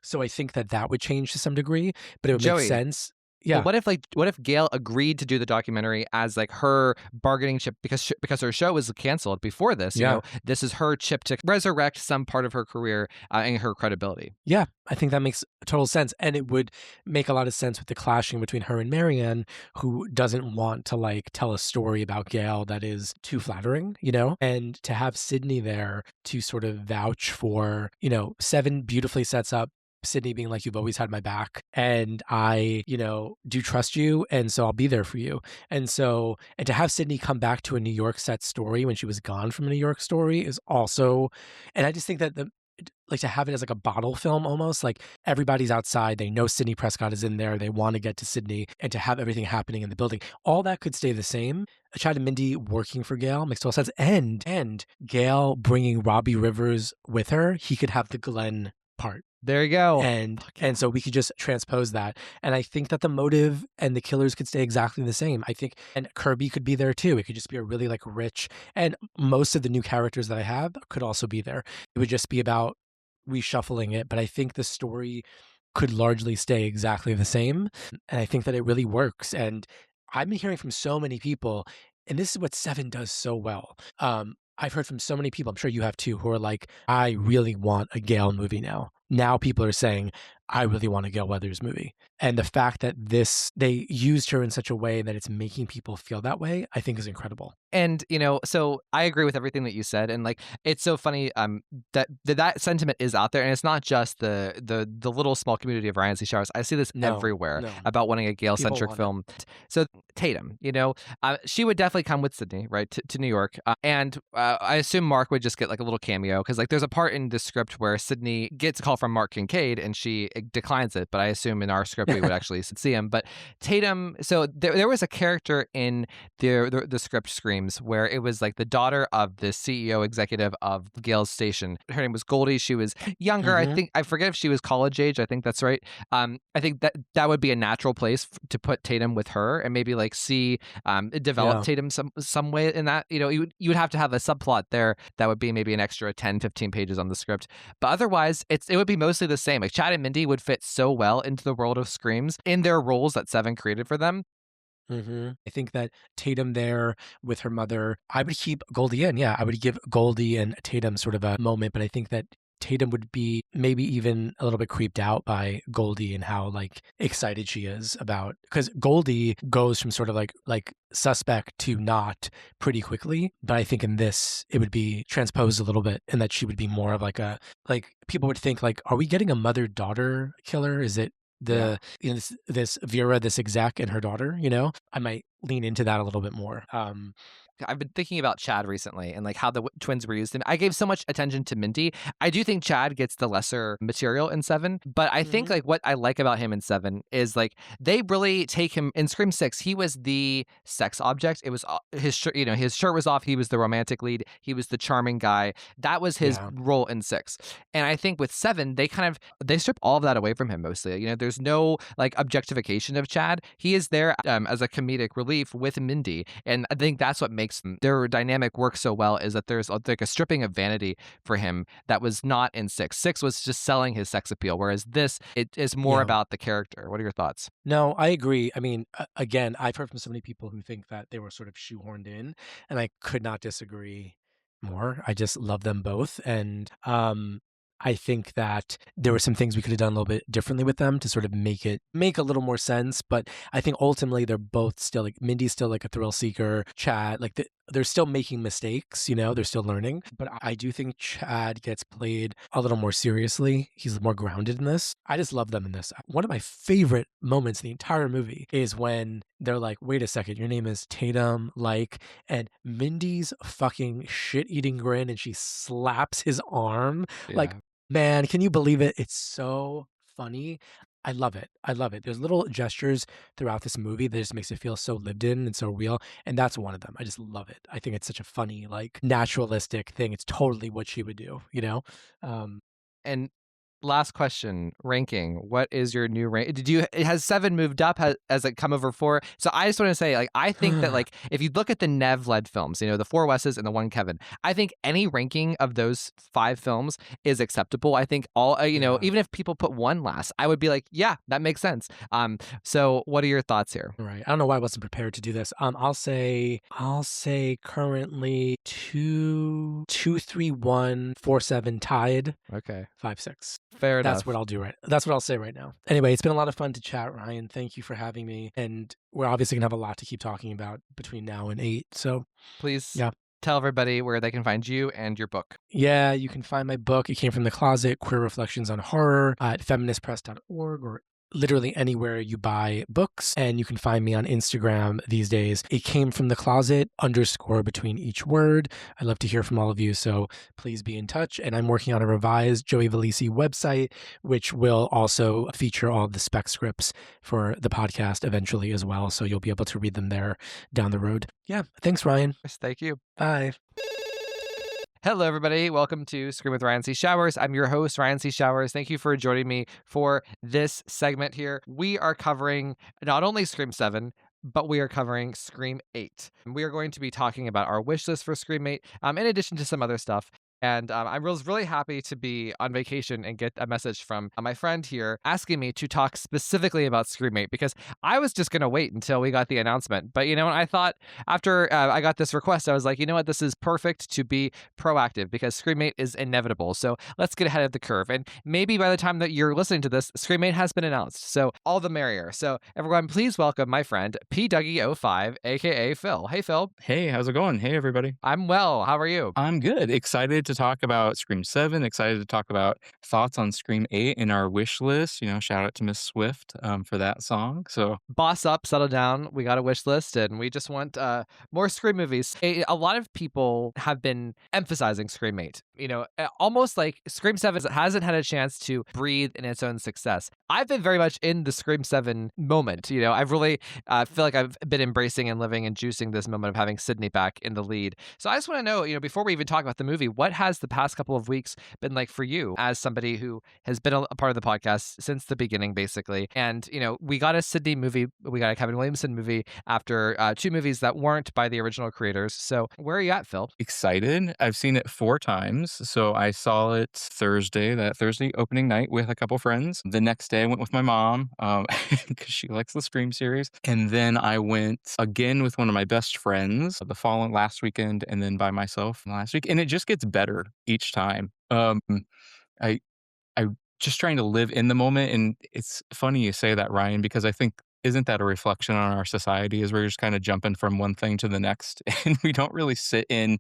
so I think that would change to some degree, but it would make sense. Yeah. Well, what if Gale agreed to do the documentary as like her bargaining chip because her show was canceled before this? This is her chip to resurrect some part of her career and her credibility. Yeah, I think that makes total sense, and it would make a lot of sense with the clashing between her and Marianne, who doesn't want to like tell a story about Gale that is too flattering, and to have Sydney there to sort of vouch for, 7 beautifully sets up Sydney being like, you've always had my back and I, do trust you. And so I'll be there for you. And to have Sydney come back to a New York set story when she was gone from a New York story is also, and I just think that to have it as like a bottle film almost, like everybody's outside, they know Sydney Prescott is in there, they want to get to Sydney, and to have everything happening in the building, all that could stay the same. Chad and Mindy working for Gale makes total sense. And Gale bringing Robbie Rivers with her, he could have the Glenn part. There you go. And so we could just transpose that. And I think that the motive and the killers could stay exactly the same. I think, and Kirby could be there too. It could just be a really like rich, and most of the new characters that I have could also be there. It would just be about reshuffling it. But I think the story could largely stay exactly the same. And I think that it really works. And I've been hearing from so many people, and this is what 7 does so well. I've heard from so many people, I'm sure you have too, who are like, I really want a Gale movie now. Now people are saying, I really want a Gale Weathers movie. And the fact that they used her in such a way that it's making people feel that way, I think is incredible. And, so I agree with everything that you said. And like, it's so funny that sentiment is out there. And it's not just the little small community of Ryan C. Showers. I see this everywhere about wanting a Gale-centric film. So Tatum, she would definitely come with Sydney, right, to New York. And I assume Mark would just get like a little cameo because like there's a part in the script where Sydney gets a call from Mark Kincaid and she declines it. But I assume in our script we would actually see him. But Tatum, so there was a character in the script Screams where it was like the daughter of the CEO executive of Gale's station. Her name was Goldie. She was younger. I forget if she was college age. I think that's right. I think that would be a natural place to put Tatum with her and maybe like see develop Tatum some way in that. You would have to have a subplot there that would be maybe an extra 10, 15 pages on the script. But otherwise, it would be mostly the same. Like Chad and Mindy would fit so well into the world of Screams in their roles that 7 created for them. I think that Tatum there with her mother, I would keep Goldie in. Yeah, I would give Goldie and Tatum sort of a moment, but I think that Tatum would be maybe even a little bit creeped out by Goldie and how like excited she is about, because Goldie goes from sort of like suspect to not pretty quickly. But I think in this it would be transposed a little bit, and that she would be more of like people would think like, are we getting a mother-daughter killer? Is it this Vera, this exec, and her daughter? I might lean into that a little bit more. I've been thinking about Chad recently and like how the twins were used. And I gave so much attention to Mindy. I do think Chad gets the lesser material in 7, but I think like what I like about him in 7 is like they really take him in Scream 6. He was the sex object. It was his shirt, his shirt was off. He was the romantic lead. He was the charming guy. That was his role in 6. And I think with 7, they strip all of that away from him mostly. There's no like objectification of Chad. He is there as a comedic relief with Mindy. And I think that's what makes their dynamic work so well, is that there's like a stripping of vanity for him that was not in 6. 6 was just selling his sex appeal, whereas this, it is more about the character. What are your thoughts? No, I agree. I mean, again, I've heard from so many people who think that they were sort of shoehorned in, and I could not disagree more. I just love them both. And I think that there were some things we could have done a little bit differently with them to sort of make a little more sense. But I think ultimately they're both still like, Mindy's still like a thrill seeker. Chad, like they're still making mistakes, they're still learning. But I do think Chad gets played a little more seriously. He's more grounded in this. I just love them in this. One of my favorite moments in the entire movie is when they're like, wait a second, your name is Tatum, and Mindy's fucking shit-eating grin, and she slaps his arm. Yeah. Like, man, can you believe it? It's so funny. I love it. There's little gestures throughout this movie that just makes it feel so lived in and so real. And that's one of them. I just love it. I think it's such a funny, like naturalistic thing. It's totally what she would do, And last question, ranking. What is your new rank? Has 7 moved up? Has it come over 4? So I just want to say, like, I think that, like, if you look at the Nev-led films, the 4 Wes's and the 1 Kevin, I think any ranking of those 5 films is acceptable. I think all, even if people put 1 last, I would be like, yeah, that makes sense. So what are your thoughts here? Right. I don't know why I wasn't prepared to do this. I'll say currently 2, 3, 1, 4, 7 tied. Okay. 5, 6. Fair enough. That's what I'll do That's what I'll say right now. Anyway, it's been a lot of fun to chat, Ryan. Thank you for having me. And we're obviously going to have a lot to keep talking about between now and 8. So please tell everybody where they can find you and your book. Yeah, you can find my book, It Came From the Closet, Queer Reflections on Horror, at feministpress.org or literally anywhere you buy books. And you can find me on Instagram these days. It Came From the Closet _ between each word. I'd love to hear from all of you, so please be in touch. And I'm working on a revised Joey Valisi website, which will also feature all of the spec scripts for the podcast eventually as well. So you'll be able to read them there down the road. Yeah. Thanks, Ryan. Thank you. Bye. Hello, everybody. Welcome to Scream with Ryan C. Showers. I'm your host, Ryan C. Showers. Thank you for joining me for this segment here. We are covering not only Scream 7, but we are covering Scream 8. We are going to be talking about our wish list for Scream 8, in addition to some other stuff. And I was really happy to be on vacation and get a message from my friend here asking me to talk specifically about Scream 8, because I was just going to wait until we got the announcement. But, I thought after I got this request, I was like, you know what, this is perfect to be proactive because Scream 8 is inevitable. So let's get ahead of the curve. And maybe by the time that you're listening to this, Scream 8 has been announced. So all the merrier. So everyone, please welcome my friend, P. Dougie05, aka Phil. Hey, Phil. Hey, how's it going? Hey, everybody. I'm well. How are you? I'm good. Excited to talk about Scream 7. Excited to talk about thoughts on Scream 8 in our wish list. Shout out to Miss Swift for that song. So boss up, settle down. We got a wish list and we just want more Scream movies. A lot of people have been emphasizing Scream 8. Almost like Scream 7 hasn't had a chance to breathe in its own success. I've been very much in the Scream 7 moment. I've really feel like I've been embracing and living and juicing this moment of having Sydney back in the lead. So I just want to know, before we even talk about the movie, what has the past couple of weeks been like for you as somebody who has been a part of the podcast since the beginning, basically? And, we got a Sydney movie, we got a Kevin Williamson movie after 2 movies that weren't by the original creators. So where are you at, Phil? Excited. I've seen it 4 times. So I saw it that Thursday opening night with a couple friends. The next day I went with my mom because she likes the Scream series. And then I went again with one of my best friends last weekend, and then by myself last week. And it just gets better each time. I just trying to live in the moment. And it's funny you say that, Ryan, because I think isn't that a reflection on our society is we're just kind of jumping from one thing to the next and we don't really sit in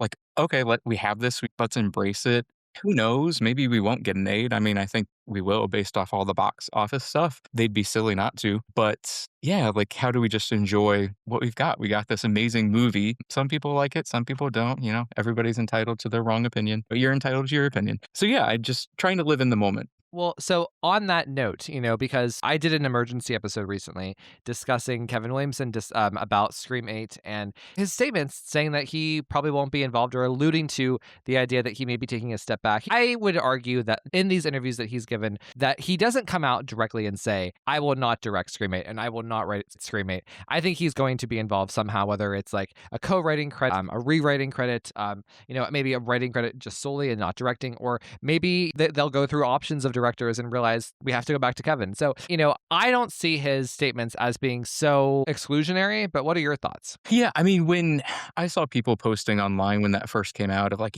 like, okay, we have this, let's embrace it. Who knows? Maybe we won't get an aid. I mean, I think we will based off all the box office stuff. They'd be silly not to. But yeah, like, how do we just enjoy what we've got? We got this amazing movie. Some people like it, some people don't. You know, everybody's entitled to their wrong opinion, but you're entitled to your opinion. So yeah, I just trying to live in the moment. Well, so on that note, because I did an emergency episode recently discussing Kevin Williamson about Scream 8 and his statements saying that he probably won't be involved or alluding to the idea that he may be taking a step back. I would argue that in these interviews that he's given, that he doesn't come out directly and say, I will not direct Scream 8 and I will not write Scream 8. I think he's going to be involved somehow, whether it's like a co-writing credit, a rewriting credit, maybe a writing credit just solely and not directing, or maybe they'll go through options of directors and realize we have to go back to Kevin. So, I don't see his statements as being so exclusionary, but what are your thoughts? Yeah, I mean, when I saw people posting online when that first came out of like,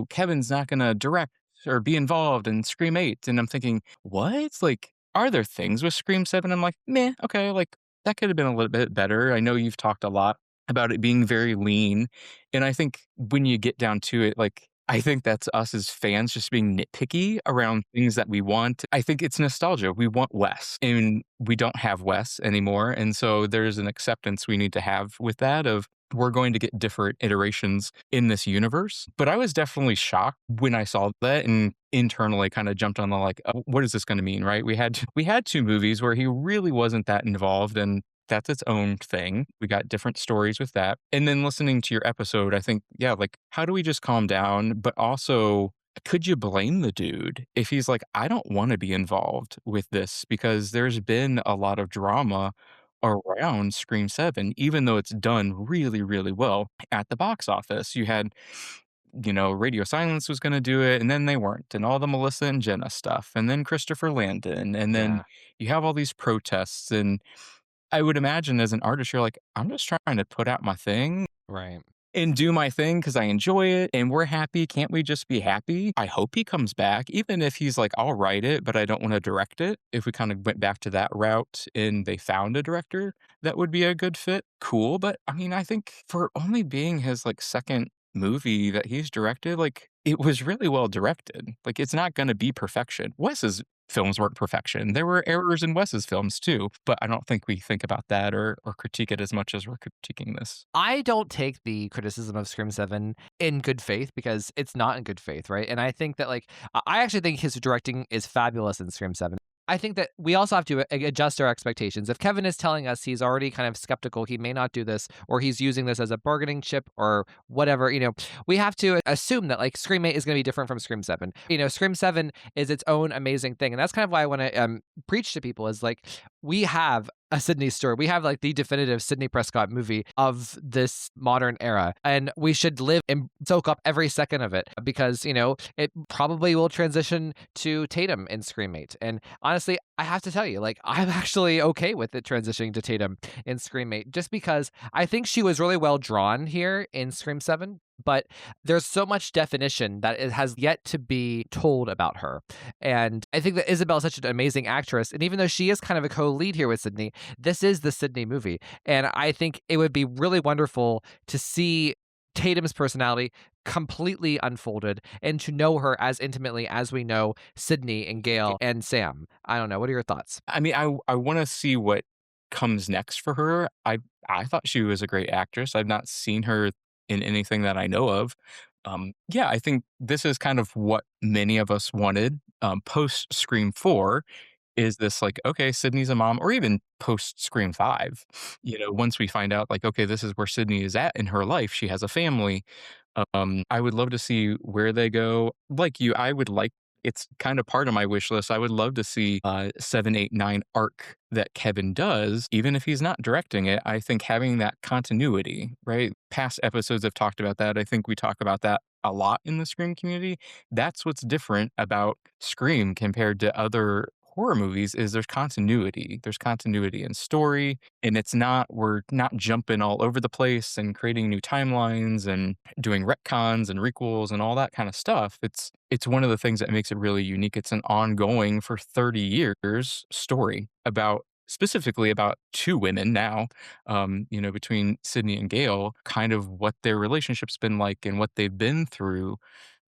Kevin's not going to direct or be involved in Scream 8. And I'm thinking, what? Like, are there things with Scream 7? I'm like, meh, okay, like that could have been a little bit better. I know you've talked a lot about it being very lean. And I think when you get down to it, like, I think that's us as fans just being nitpicky around things that we want. I think it's nostalgia. We want Wes, and we don't have Wes anymore. And so there's an acceptance we need to have with that of we're going to get different iterations in this universe. But I was definitely shocked when I saw that and internally kind of jumped on the like, oh, what is this going to mean, right? We had two movies where he really wasn't that involved, and that's its own thing. We got different stories with that. And then listening to your episode, I think, yeah, like, how do we just calm down? But also, could you blame the dude if he's like, I don't want to be involved with this? Because there's been a lot of drama around Scream 7, even though it's done really, really well at the box office. You had, Radio Silence was going to do it, and then they weren't, and all the Melissa and Jenna stuff, and then Christopher Landon, and then Yeah. you have all these protests. And I would imagine as an artist, you're like, I'm just trying to put out my thing Right. and do my thing because I enjoy it and we're happy. Can't we just be happy? I hope he comes back, even if he's like, I'll write it, but I don't want to direct it. If we kind of went back to that route and they found a director that would be a good fit, cool. But I mean, I think for only being his like second movie that he's directed, like it was really well directed. Like it's not going to be perfection. Wes's films weren't perfection. There were errors in Wes's films too, but I don't think we think about that or critique it as much as we're critiquing this. I don't take the criticism of Scream 7 in good faith because it's not in good faith, right? And I think that, I actually think his directing is fabulous in Scream 7. I think that we also have to adjust our expectations. If Kevin is telling us he's already kind of skeptical, he may not do this, or he's using this as a bargaining chip or whatever, we have to assume that Scream 8 is going to be different from Scream 7. Scream 7 is its own amazing thing. And that's kind of why I want to preach to people is we have a Sydney story. We have the definitive Sidney Prescott movie of this modern era. And we should live and soak up every second of it because, it probably will transition to Tatum in Scream 8. And honestly, I have to tell you, I'm actually okay with it transitioning to Tatum in Scream 8 just because I think she was really well drawn here in Scream 7. But there's so much definition that it has yet to be told about her. And I think that Isabel's such an amazing actress. And even though she is kind of a co-lead here with Sydney, this is the Sydney movie. And I think it would be really wonderful to see Tatum's personality completely unfolded and to know her as intimately as we know Sydney and Gail and Sam. I don't know. What are your thoughts? I mean, I want to see what comes next for her. I thought she was a great actress. I've not seen her in anything that I know of. Yeah, I think this is kind of what many of us wanted post Scream 4 is this okay, Sydney's a mom, or even post Scream 5, once we find out okay, this is where Sydney is at in her life. She has a family. I would love to see where they go. Like you, I would like it's kind of part of my wish list. I would love to see 7, 8, 9 arc that Kevin does, even if he's not directing it. I think having that continuity, right? Past episodes have talked about that. I think we talk about that a lot in the Scream community. That's what's different about Scream compared to other horror movies is there's continuity. There's continuity in story, and we're not jumping all over the place and creating new timelines and doing retcons and requels and all that kind of stuff. It's one of the things that makes it really unique. It's an ongoing for 30 years story about specifically about two women now, between Sydney and Gail, kind of what their relationship's been like and what they've been through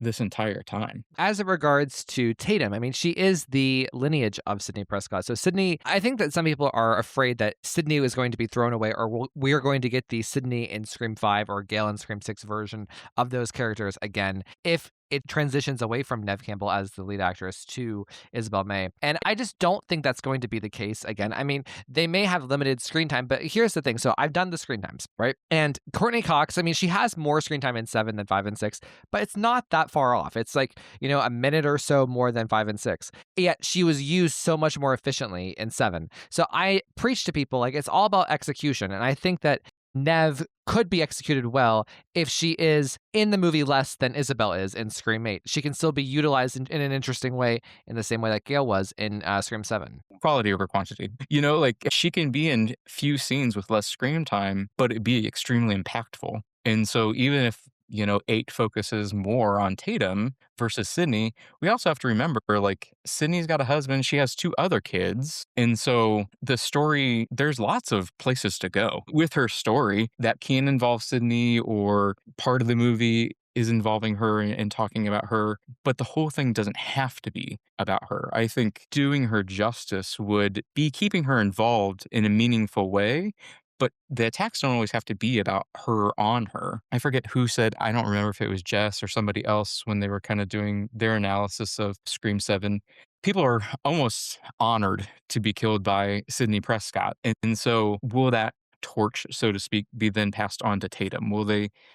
this entire time. As it regards to Tatum, I mean, she is the lineage of Sidney Prescott. So Sidney, I think that some people are afraid that Sidney is going to be thrown away, or we are going to get the Sidney in Scream 5 or Gail in Scream 6 version of those characters again if it transitions away from Neve Campbell as the lead actress to Isabel May. And I just don't think that's going to be the case again. I mean, they may have limited screen time, but here's the thing. So I've done the screen times, right? And Courtney Cox, I mean, she has more screen time in 7 than 5 and 6, but it's not that far off. It's like, a minute or so more than 5 and 6. Yet she was used so much more efficiently in 7. So I preach to people, like, it's all about execution. And I think that Neve could be executed well if she is in the movie less than Isabel is in Scream 8. She can still be utilized in an interesting way, in the same way that Gail was in Scream 7. Quality over quantity. Like she can be in few scenes with less screen time, but it'd be extremely impactful. And so even if 8 focuses more on Tatum versus Sydney, we also have to remember, like, Sydney's got a husband, she has 2 other kids. And so the story, there's lots of places to go with her story that can involve Sydney, or part of the movie is involving her and talking about her, but the whole thing doesn't have to be about her. I think doing her justice would be keeping her involved in a meaningful way, but the attacks don't always have to be about her on her. I forget who said, I don't remember if it was Jess or somebody else when they were kind of doing their analysis of Scream 7. People are almost honored to be killed by Sidney Prescott. And so will that torch, so to speak, be then passed on to Tatum?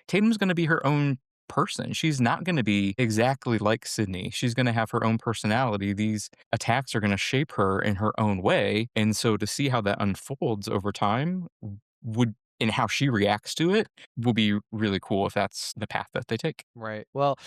Tatum's going to be her own person. She's not going to be exactly like Sydney. She's going to have her own personality. These attacks are going to shape her in her own way. And so to see how that unfolds over time and how she reacts to it will be really cool if that's the path that they take. Right. Well,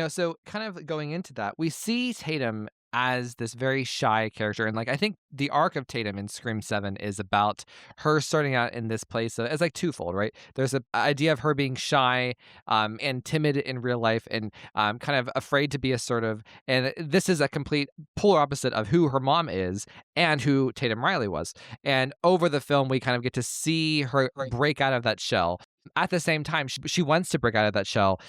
so kind of going into that, we see Tatum as this very shy character. And like, I think the arc of Tatum in Scream 7 is about her starting out in this place as like twofold, right? There's an idea of her being shy and timid in real life, and kind of afraid to be assertive. And this is a complete polar opposite of who her mom is and who Tatum Riley was. And over the film, we kind of get to see her break out of that shell. At the same time, she wants to break out of that shell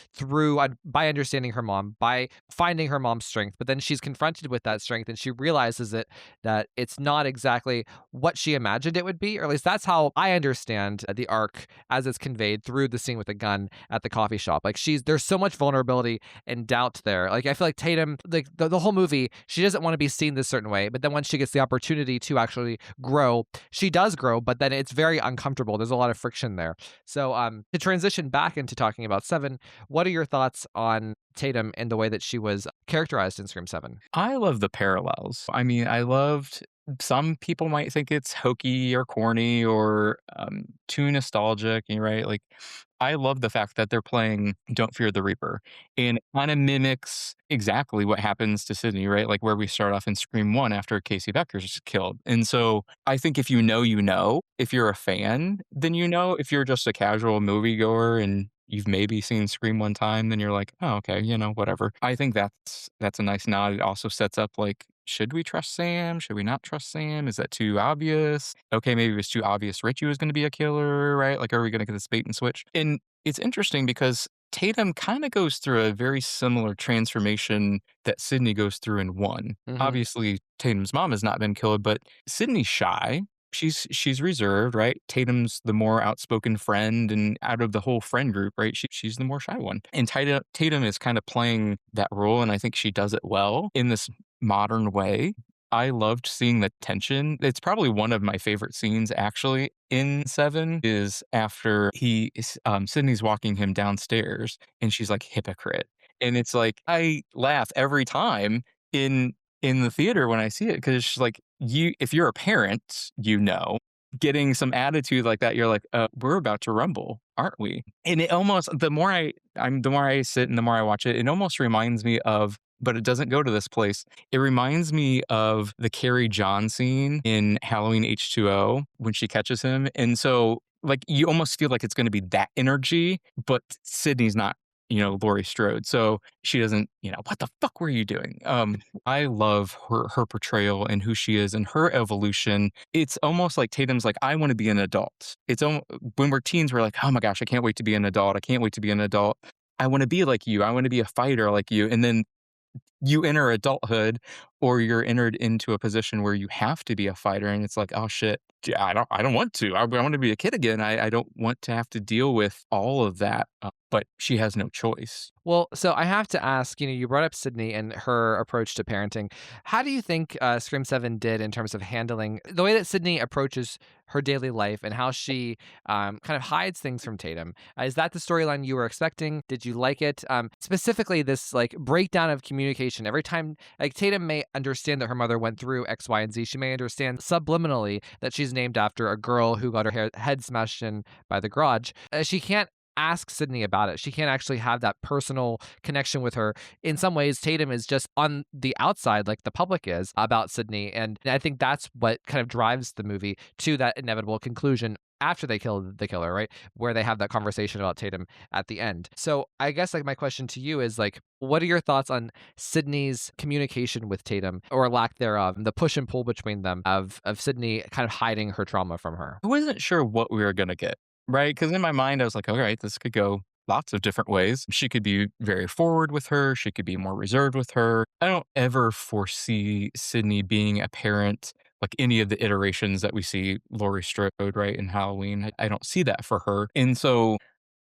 by understanding her mom, by finding her mom's strength. But then she's confronted with that strength, and she realizes that it's not exactly what she imagined it would be, or at least that's how I understand the arc as it's conveyed through the scene with the gun at the coffee shop. Like, there's so much vulnerability and doubt there. Like, I feel like Tatum, like the whole movie, she doesn't want to be seen this certain way. But then once she gets the opportunity to actually grow, she does grow. But then it's very uncomfortable. There's a lot of friction there. So to transition back into talking about 7, what are your thoughts on Tatum and the way that she was characterized in Scream 7? I love the parallels. I mean, some people might think it's hokey or corny or too nostalgic, right? Like, I love the fact that they're playing Don't Fear the Reaper, and it kind of mimics exactly what happens to Sydney, right? Like where we start off in Scream 1 after Casey Becker's killed. And so I think if you know, if you're a fan, then if you're just a casual moviegoer and you've maybe seen Scream one time, then you're like, oh, okay, whatever. I think that's a nice nod. It also sets up, like, should we trust Sam? Should we not trust Sam? Is that too obvious? Okay, maybe it was too obvious Richie was going to be a killer, right? Like, are we going to get this bait and switch? And it's interesting because Tatum kind of goes through a very similar transformation that Sydney goes through in 1. Mhm. Obviously, Tatum's mom has not been killed, but Sydney's shy. She's reserved, right? Tatum's the more outspoken friend, and out of the whole friend group, right? She's the more shy one. And Tatum is kind of playing that role, and I think she does it well in this modern way. I loved seeing the tension. It's probably one of my favorite scenes, actually, in 7, is after Sydney's walking him downstairs, and she's like, hypocrite. And it's like, I laugh every time in the theater when I see it, because she's like, if you're a parent, getting some attitude like that, you're like, we're about to rumble, aren't we? And it almost, the more I sit and the more I watch it, it almost reminds me of but it doesn't go to this place. It reminds me of the Carrie John scene in Halloween H2O when she catches him. And so, like, you almost feel like it's going to be that energy, but Sydney's not, Laurie Strode. So she doesn't, what the fuck were you doing? I love her portrayal and who she is and her evolution. It's almost like Tatum's like, I want to be an adult. It's when we're teens, we're like, oh my gosh, I can't wait to be an adult. I can't wait to be an adult. I want to be like you. I want to be a fighter like you. And then you enter adulthood, or you're entered into a position where you have to be a fighter, and it's like, oh shit, I don't want to. I want to be a kid again. I don't want to have to deal with all of that. But she has no choice. Well, so I have to ask, you brought up Sydney and her approach to parenting. How do you think Scream 7 did in terms of handling the way that Sydney approaches her daily life and how she kind of hides things from Tatum? Is that the storyline you were expecting? Did you like it? Specifically, this like breakdown of communication. Every time, like Tatum may understand that her mother went through X, Y, and Z. She may understand subliminally that she's named after a girl who got her head smashed in by the garage. She can't ask Sydney about it. She can't actually have that personal connection with her. In some ways, Tatum is just on the outside, like the public is, about Sydney. And I think that's what kind of drives the movie to that inevitable conclusion after they kill the killer, right? Where they have that conversation about Tatum at the end. So I guess like my question to you is like, what are your thoughts on Sydney's communication with Tatum, or lack thereof, the push and pull between them of Sydney kind of hiding her trauma from her? I wasn't sure what we were going to get. Right? Because in my mind, I was like, all right, this could go lots of different ways. She could be very forward with her. She could be more reserved with her. I don't ever foresee Sydney being a parent like any of the iterations that we see Laurie Strode, right, in Halloween. I don't see that for her. And so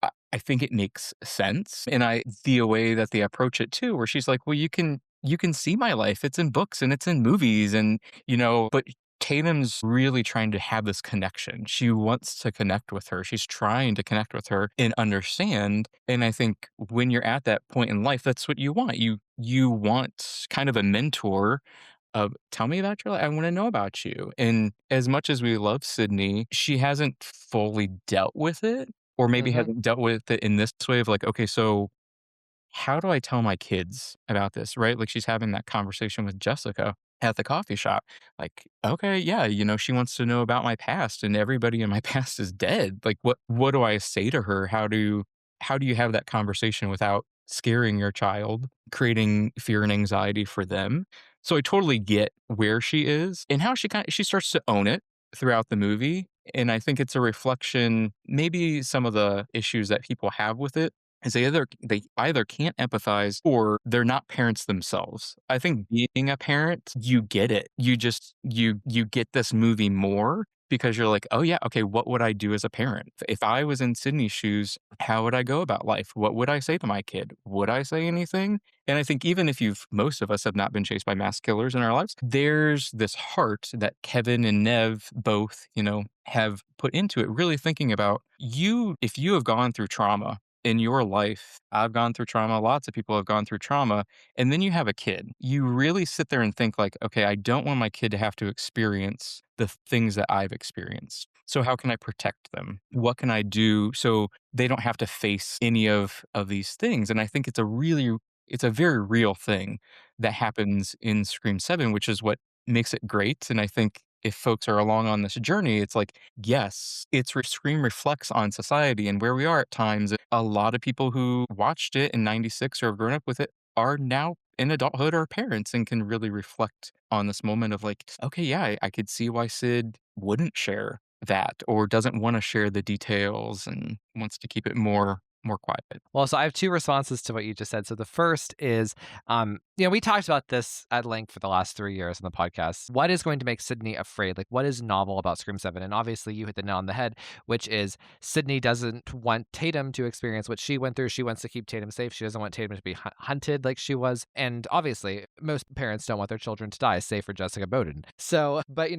I think it makes sense. And the way that they approach it too, where she's like, well, you can see my life. It's in books and it's in movies and, but Tatum's really trying to have this connection. She wants to connect with her. She's trying to connect with her and understand. And I think when you're at that point in life, that's what you want. You want kind of a mentor of, tell me about your life. I want to know about you. And as much as we love Sydney, she hasn't fully dealt with it, or maybe hasn't dealt with it in this way of like, okay, so how do I tell my kids about this, right? Like she's having that conversation with Jessica at the coffee shop. Like, okay, yeah, she wants to know about my past, and everybody in my past is dead. Like, what do I say to her? How do you have that conversation without scaring your child, creating fear and anxiety for them? So I totally get where she is and how she starts to own it throughout the movie. And I think it's a reflection, maybe some of the issues that people have with it is they either can't empathize or they're not parents themselves. I think being a parent, you get it. You just you get this movie more because you're like, oh yeah, okay, what would I do as a parent? If I was in Sydney's shoes, how would I go about life? What would I say to my kid? Would I say anything? And I think even if most of us have not been chased by mass killers in our lives, there's this heart that Kevin and Nev both, have put into it, really thinking about if you have gone through trauma in your life. I've gone through trauma. Lots of people have gone through trauma. And then you have a kid. You really sit there and think like, okay, I don't want my kid to have to experience the things that I've experienced. So how can I protect them? What can I do so they don't have to face any of these things? And I think it's a very real thing that happens in Scream 7, which is what makes it great. And I think if folks are along on this journey, it's like, yes, Scream reflects on society and where we are at times. A lot of people who watched it in 96 or have grown up with it are now in adulthood or parents and can really reflect on this moment of like, okay, yeah, I could see why Sid wouldn't share that or doesn't want to share the details and wants to keep it more quiet. Well, so I have two responses to what you just said. So the first is, we talked about this at length for the last 3 years on the podcast. What is going to make Sydney afraid? Like, what is novel about Scream 7? And obviously you hit the nail on the head, which is Sydney doesn't want Tatum to experience what she went through. She wants to keep Tatum safe. She doesn't want Tatum to be hunted like she was. And obviously most parents don't want their children to die, save for Jessica Bowden. So, but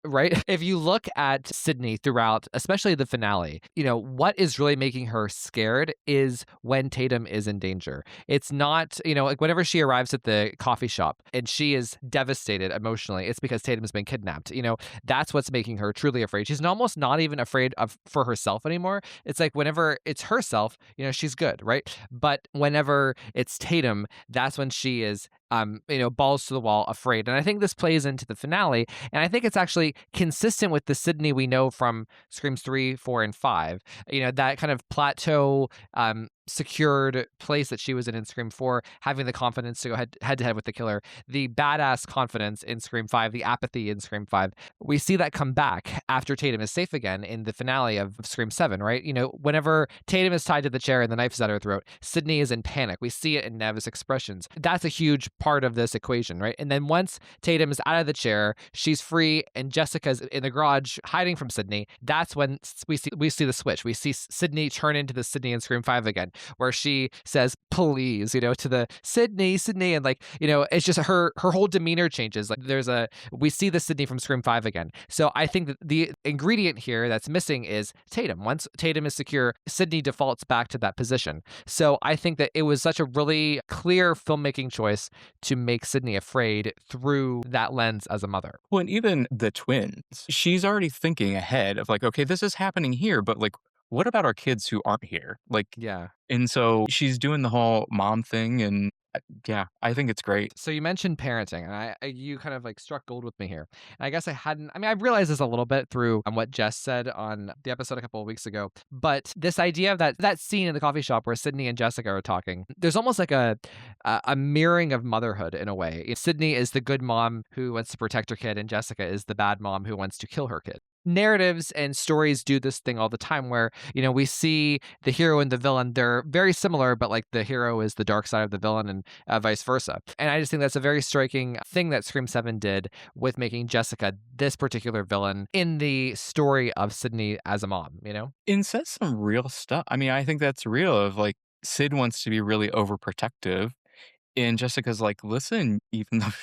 right? If you look at Sydney throughout, especially the finale, what is really making her scared scared is when Tatum is in danger. It's not, like whenever she arrives at the coffee shop and she is devastated emotionally, it's because Tatum has been kidnapped. That's what's making her truly afraid. She's almost not even afraid of for herself anymore. It's like whenever it's herself, she's good, right? But whenever it's Tatum, that's when she is balls to the wall, afraid. And I think this plays into the finale. And I think it's actually consistent with the Sydney we know from Screams 3, 4, and 5. That kind of plateau, secured place that she was in Scream 4, having the confidence to go head to head with the killer, the badass confidence in Scream 5, the apathy in Scream 5. We see that come back after Tatum is safe again in the finale of Scream 7, right? Whenever Tatum is tied to the chair and the knife is at her throat, Sydney is in panic. We see it in Nev's expressions. That's a huge part of this equation, right? And then once Tatum is out of the chair, she's free, and Jessica's in the garage hiding from Sydney. That's when we see the switch. We see Sydney turn into the Sydney in Scream 5 again, where she says please, to the Sydney, and it's just her whole demeanor changes. Like we see the Sydney from Scream 5 again. So I think that the ingredient here that's missing is Tatum. Once Tatum is secure, Sydney defaults back to that position. So I think that it was such a really clear filmmaking choice to make Sydney afraid through that lens as a mother. Well, and even the twins, she's already thinking ahead of like, okay, this is happening here, but like, what about our kids who aren't here? Like, yeah. And so she's doing the whole mom thing, and yeah, I think it's great. So you mentioned parenting, and you kind of like struck gold with me here. And I guess I realized this a little bit through what Jess said on the episode a couple of weeks ago, but this idea of that scene in the coffee shop where Sydney and Jessica are talking, there's almost like a mirroring of motherhood in a way. Sydney is the good mom who wants to protect her kid, and Jessica is the bad mom who wants to kill her kid. Narratives and stories do this thing all the time where, we see the hero and the villain, they're very similar, but like the hero is the dark side of the villain and vice versa. And I just think that's a very striking thing that Scream 7 did with making Jessica this particular villain in the story of Sydney as a mom, And says some real stuff. I mean, I think that's real of like Sid wants to be really overprotective. And Jessica's like, listen, even though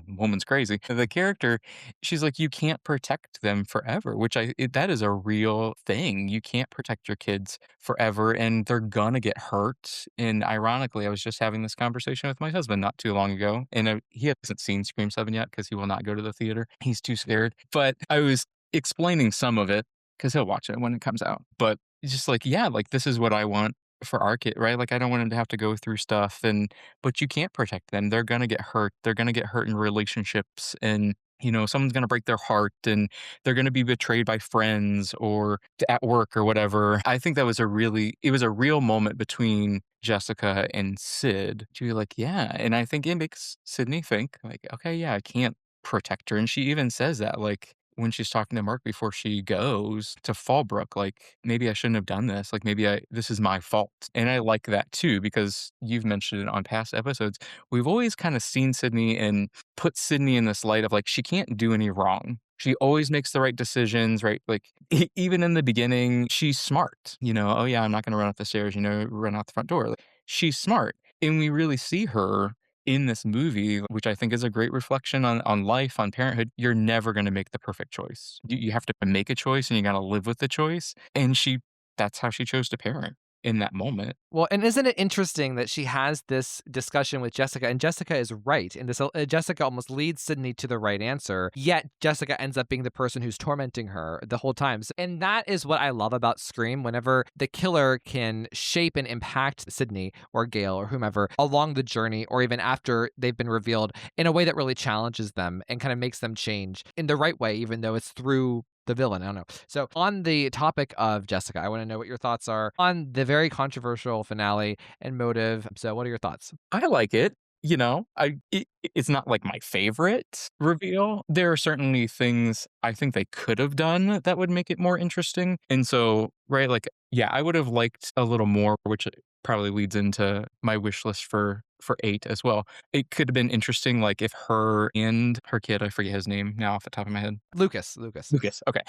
woman's crazy, the character, she's like, you can't protect them forever, which that is a real thing. You can't protect your kids forever, and they're gonna get hurt. And ironically, I was just having this conversation with my husband not too long ago, and he hasn't seen Scream 7 yet because he will not go to the theater. He's too scared. But I was explaining some of it because he'll watch it when it comes out. But it's just like, yeah, like this is what I want for our kid, right? Like I don't want him to have to go through stuff, but you can't protect them. They're gonna get hurt. They're gonna get hurt in relationships, and someone's gonna break their heart, and they're gonna be betrayed by friends or at work or whatever. I think it was a real moment between Jessica and Sid to be like, yeah. And I think it makes Sydney think like, okay, yeah, I can't protect her. And she even says that like when she's talking to Mark before she goes to Fallbrook, like maybe I shouldn't have done this. Like maybe this is my fault. And I like that too, because you've mentioned it on past episodes. We've always kind of seen Sydney and put Sydney in this light of like, she can't do any wrong. She always makes the right decisions, right? Like even in the beginning, she's smart, oh yeah, I'm not going to run up the stairs, run out the front door. Like, she's smart. And we really see her in this movie, which I think is a great reflection on life, on parenthood. You're never going to make the perfect choice. You have to make a choice, and you got to live with the choice. And that's how she chose to parent in that moment. Well, and isn't it interesting that she has this discussion with Jessica, and Jessica is right in this. Jessica almost leads Sydney to the right answer, yet Jessica ends up being the person who's tormenting her the whole time. And that is what I love about Scream, whenever the killer can shape and impact Sydney or Gail or whomever along the journey, or even after they've been revealed, in a way that really challenges them and kind of makes them change in the right way, even though it's through the villain. I don't know. So on the topic of Jessica, I want to know what your thoughts are on the very controversial finale and motive. So what are your thoughts? I like it. It's not like my favorite reveal. There are certainly things I think they could have done that would make it more interesting. And so, right, like, yeah, I would have liked a little more, which probably leads into my wish list for 8 as well. It could have been interesting, like if her and her kid, I forget his name now off the top of my head. Lucas. Okay.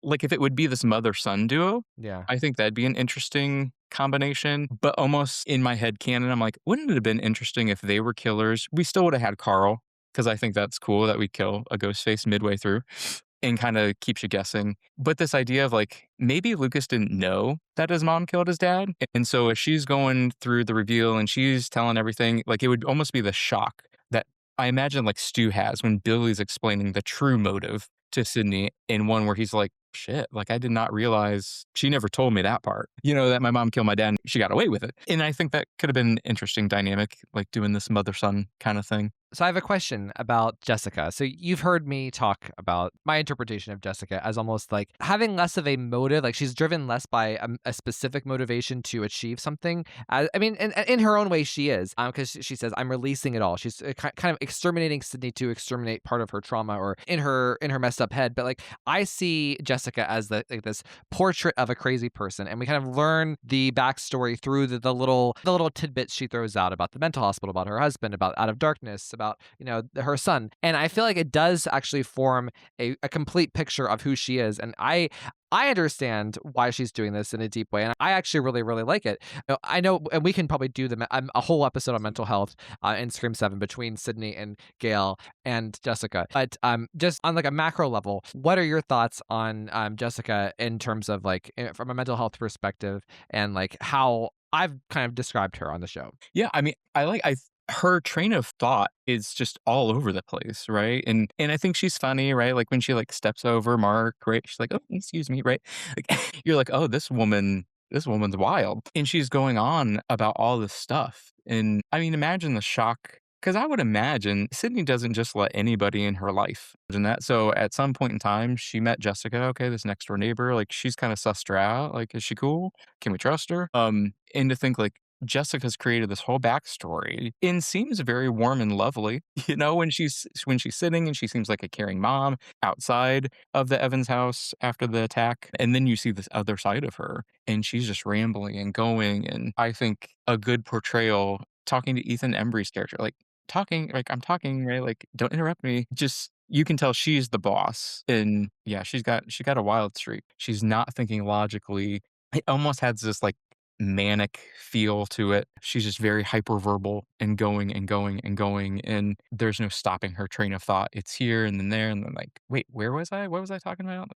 Like if it would be this mother-son duo, yeah, I think that'd be an interesting combination. But almost in my head canon, I'm like, wouldn't it have been interesting if they were killers? We still would have had Carl, because I think that's cool that we kill a ghost face midway through. and kind of keeps you guessing. But this idea of like maybe Lucas didn't know that his mom killed his dad. And so as she's going through the reveal and she's telling everything, like it would almost be the shock that I imagine like Stu has when Billy's explaining the true motive to Sydney, in one where he's like, shit, like I did not realize she never told me that part, that my mom killed my dad and she got away with it. And I think that could have been an interesting dynamic, like doing this mother son kind of thing. So I have a question about Jessica. So you've heard me talk about my interpretation of Jessica as almost like having less of a motive, like she's driven less by a specific motivation to achieve something. I mean, in her own way, she is, because she says, "I'm releasing it all." She's kind of exterminating Sydney to exterminate part of her trauma or in her messed up head. But like I see Jessica as this portrait of a crazy person, and we kind of learn the backstory through the little tidbits she throws out about the mental hospital, about her husband, about Out of Darkness, about her son. And I feel like it does actually form a complete picture of who she is. And I understand why she's doing this in a deep way, and I actually really, really like it. I know, and we can probably do a whole episode on mental health in Scream 7 between Sydney and Gail and Jessica. But just on like a macro level, what are your thoughts on Jessica in terms of like from a mental health perspective and like how I've kind of described her on the show? Yeah, I mean, her train of thought is just all over the place, right? And I think she's funny, right? Like when she like steps over Mark, right? She's like, "Oh, excuse me," right? Like you're like, "Oh, this woman's wild." And she's going on about all this stuff. And I mean, imagine the shock, because I would imagine Sydney doesn't just let anybody in her life. And that, so at some point in time, she met Jessica, okay, this next door neighbor, like she's kind of sussed her out. Like, is she cool? Can we trust her? And to think like Jessica's created this whole backstory and seems very warm and lovely, when she's sitting, and she seems like a caring mom outside of the Evans house after the attack. And then you see this other side of her and she's just rambling and going. And I think a good portrayal, talking to Ethan Embry's character, like talking, like I'm talking, right? Like, don't interrupt me. Just, you can tell she's the boss. And yeah, she got a wild streak. She's not thinking logically. It almost has this like manic feel to it. She's just very hyperverbal and going and going and going, and there's no stopping her train of thought. It's here and then there, and then like, wait, where was I? What was I talking about?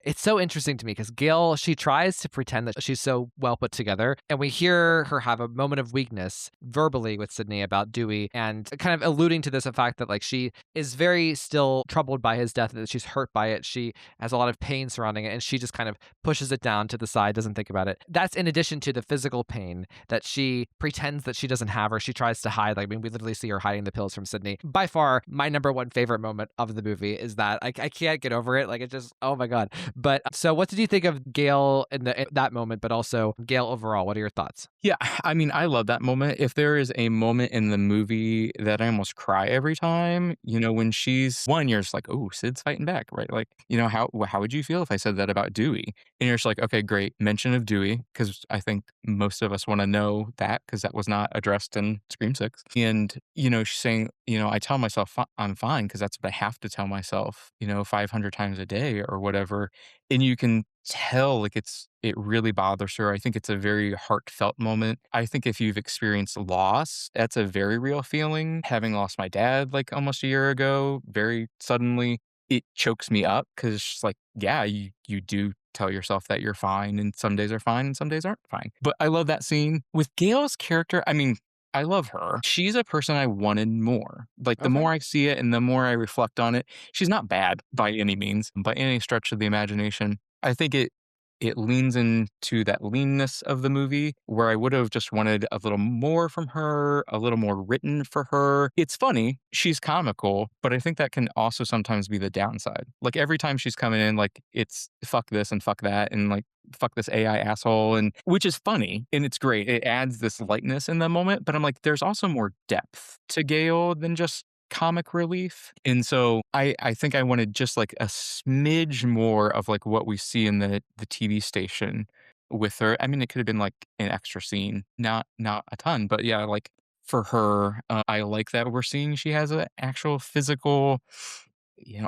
It's so interesting to me because Gail, she tries to pretend that she's so well put together, and we hear her have a moment of weakness verbally with Sydney about Dewey, and kind of alluding to this fact that like she is very still troubled by his death, that she's hurt by it. She has a lot of pain surrounding it, and she just kind of pushes it down to the side, doesn't think about it. That's in addition to the physical pain that she pretends that she doesn't have, or she tries to hide. Like, I mean, we literally see her hiding the pills from Sydney. By far, my number one favorite moment of the movie is that I can't get over it. Like, it just, oh my God. But so what did you think of Gail in that moment, but also Gail overall? What are your thoughts? Yeah, I mean, I love that moment. If there is a moment in the movie that I almost cry every time, when she's one, you're just like, oh, Sid's fighting back, right? Like, how would you feel if I said that about Dewey? And you're just like, okay, great, mention of Dewey, because I think most of us want to know that, because that was not addressed in Scream 6. And, she's saying, I tell myself I'm fine because that's what I have to tell myself, 500 times a day or whatever. And you can tell like it really bothers her. I think it's a very heartfelt moment. I think if you've experienced loss, that's a very real feeling. Having lost my dad like almost a year ago, very suddenly, it chokes me up because it's like, yeah, you do tell yourself that you're fine, and some days are fine and some days aren't fine. But I love that scene. With Gail's character, I mean, I love her. She's a person I wanted more. Like, the more I see it and the more I reflect on it, she's not bad by any means, by any stretch of the imagination. I think it leans into that leanness of the movie where I would have just wanted a little more from her, a little more written for her. It's funny, she's comical, but I think that can also sometimes be the downside. Like, every time she's coming in, like, it's fuck this and fuck that and like fuck this AI asshole, and which is funny and it's great. It adds this lightness in the moment, but I'm like, there's also more depth to Gale than just comic relief. And so I think I wanted just like a smidge more of like what we see in the TV station with her. I mean, it could have been like an extra scene, not a ton, but yeah, like for her, I like that we're seeing she has an actual physical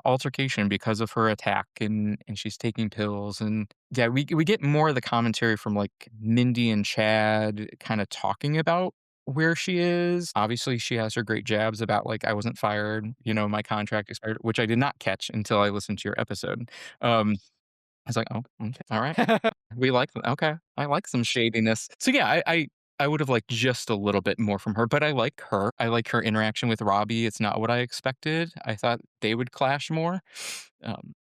altercation because of her attack, and she's taking pills. And yeah, we get more of the commentary from like Mindy and Chad kind of talking about where she is. Obviously, she has her great jabs about like I wasn't fired, my contract expired, which I did not catch until I listened to your episode. I was like, oh, okay, all right. We like okay. I like some shadiness. So yeah, I would have liked just a little bit more from her, but I like her. I like her interaction with Robbie. It's not what I expected. I thought they would clash more.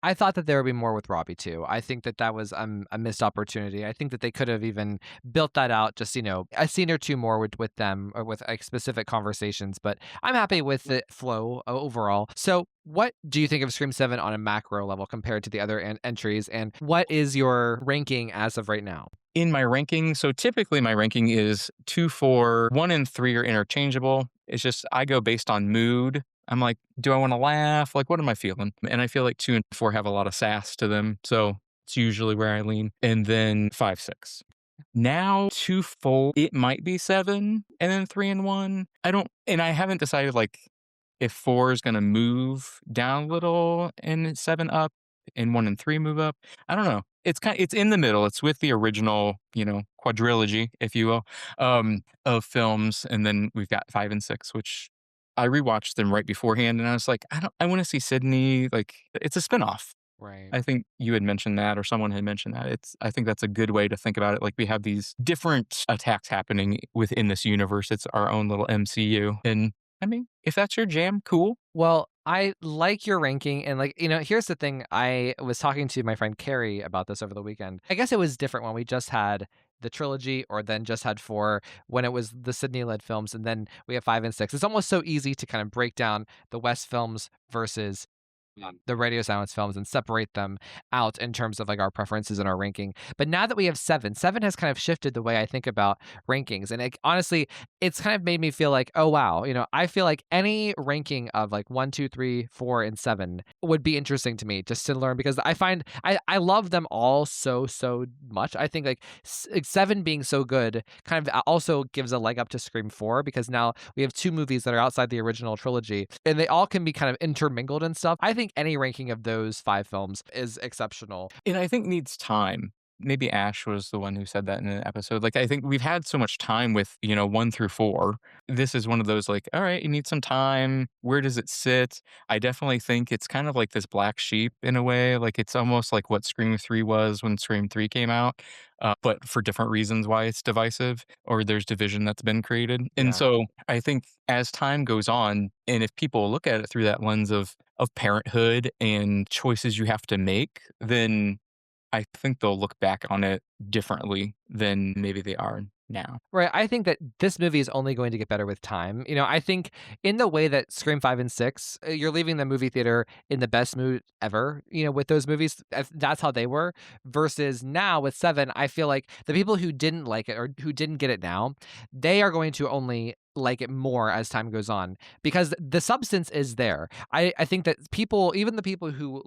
I thought that there would be more with Robbie too. I think that that was a missed opportunity. I think that they could have even built that out, just a scene or two more with them or with like specific conversations. But I'm happy with the flow overall. So, what do you think of Scream 7 on a macro level compared to the other entries? And what is your ranking as of right now? In my ranking, so typically my ranking is 2, 4, 1, and 3 are interchangeable. It's just I go based on mood. I'm like, do I want to laugh? Like, what am I feeling? And I feel like 2 and 4 have a lot of sass to them. So it's usually where I lean. And then 5, 6. Now 2, 4, it might be 7. And then 3 and 1. I haven't decided like if 4 is going to move down a little and 7 up and 1 and 3 move up. I don't know. It's in the middle. It's with the original, quadrilogy, if you will, of films. And then we've got 5 and 6, which I rewatched them right beforehand, and I was like, I want to see Sydney. Like, it's a spinoff. Right. I think you had mentioned that, or someone had mentioned that. I think that's a good way to think about it. Like, we have these different attacks happening within this universe. It's our own little MCU. And I mean, if that's your jam, cool. Well, I like your ranking. And, like, here's the thing. I was talking to my friend Carrie about this over the weekend. I guess it was different when we just had the trilogy or then just had 4 when it was the Sydney led films. And then we have 5 and 6. It's almost so easy to kind of break down the West films versus the Radio Silence films and separate them out in terms of like our preferences and our ranking. But now that we have 7 has kind of shifted the way I think about rankings. And honestly, it's kind of made me feel like, oh, wow, I feel like any ranking of like 1, 2, 3, 4, and 7 would be interesting to me just to learn, because I find I love them all so much. I think like 7 being so good kind of also gives a leg up to Scream 4, because now we have 2 movies that are outside the original trilogy and they all can be kind of intermingled and stuff. I think any ranking of those 5 films is exceptional. And I think needs time. Maybe Ash was the one who said that in an episode. Like, I think we've had so much time with, 1 through 4. This is one of those like, all right, you need some time. Where does it sit? I definitely think it's kind of like this black sheep in a way. Like, it's almost like what Scream 3 was when Scream 3 came out, but for different reasons why it's divisive, or there's division that's been created. And Yeah. so I think as time goes on, and if people look at it through that lens of parenthood and choices you have to make, then I think they'll look back on it differently than maybe they are now. Right. I think that this movie is only going to get better with time. I think in the way that Scream 5 and 6, you're leaving the movie theater in the best mood ever, with those movies. That's how they were. Versus now with 7, I feel like the people who didn't like it or who didn't get it now, they are going to only like it more as time goes on, because the substance is there. I think that people, even the people who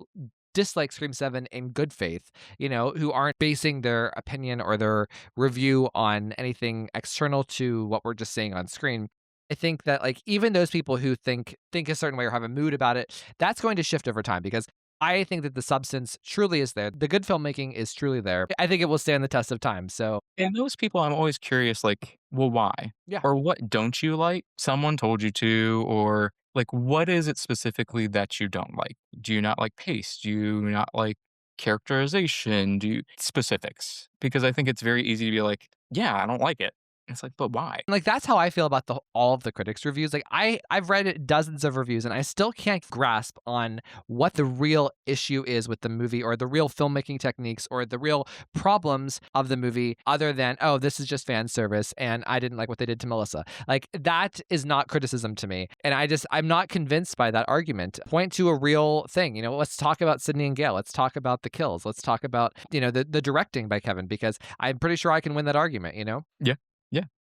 dislike Scream 7 in good faith, who aren't basing their opinion or their review on anything external to what we're just saying on screen. I think that like even those people who think a certain way or have a mood about it, that's going to shift over time, because I think that the substance truly is there. The good filmmaking is truly there. I think it will stand the test of time. So And those people, I'm always curious, like, well, why? Yeah. Or what don't you like? Someone told you to, or like, what is it specifically that you don't like? Do you not like pace? Do you not like characterization? Specifics? Because I think it's very easy to be like, yeah, I don't like it. It's like, but why? like that's how I feel about all of the critics' reviews. Like I've read dozens of reviews and I still can't grasp on what the real issue is with the movie, or the real filmmaking techniques, or the real problems of the movie, other than, oh, this is just fan service and I didn't like what they did to Melissa. Like, that is not criticism to me. And I'm not convinced by that argument. Point to a real thing. Let's talk about Sydney and Gale. Let's talk about the kills. Let's talk about, the directing by Kevin, because I'm pretty sure I can win that argument, Yeah.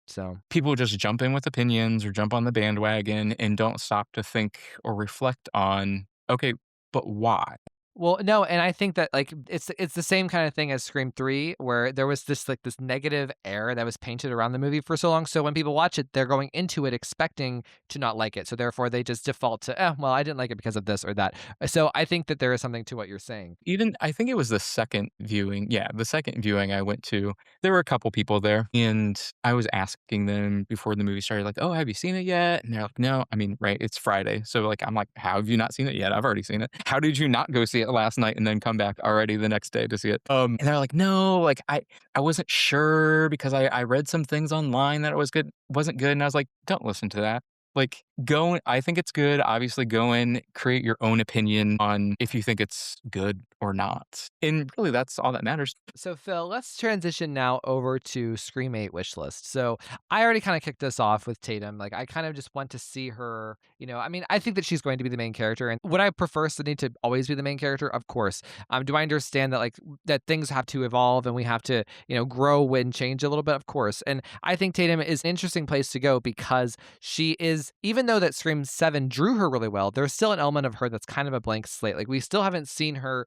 So People just jump in with opinions or jump on the bandwagon and don't stop to think or reflect on, okay, but why? Well, no, and I think that like it's the same kind of thing as Scream 3 where there was this negative air that was painted around the movie for so long. So when people watch it, they're going into it expecting to not like it. So therefore they just default to, well, I didn't like it because of this or that. So I think that there is something to what you're saying. Even I think it was the second viewing. Yeah, the second viewing I went to, there were a couple people there, and I was asking them before the movie started, like, "Oh, have you seen it yet?" And they're like, "No." I mean, right? It's Friday, so like, I'm like, "How have you not seen it yet? I've already seen it. How did you not go see it last night and then come back already the next day to see it?" And they're like, "No, like I wasn't sure because I read some things online that it wasn't good," and I was like, "Don't listen to that." Like, go I think it's good. Obviously, go in, create your own opinion on if you think it's good or not. And really, that's all that matters. So, Phil, let's transition now over to Scream 8 wishlist. So, I already kind of kicked this off with Tatum. Like, I kind of just want to see her, I mean, I think that she's going to be the main character. And would I prefer Sydney to always be the main character? Of course. Do I understand that, like, that things have to evolve and we have to, grow and change a little bit? Of course. And I think Tatum is an interesting place to go because she is, even though that Scream 7 drew her really well, there's still an element of her that's kind of a blank slate. Like, we still haven't seen her,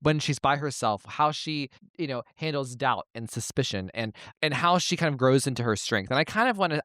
when she's by herself, how she handles doubt and suspicion and how she kind of grows into her strength. And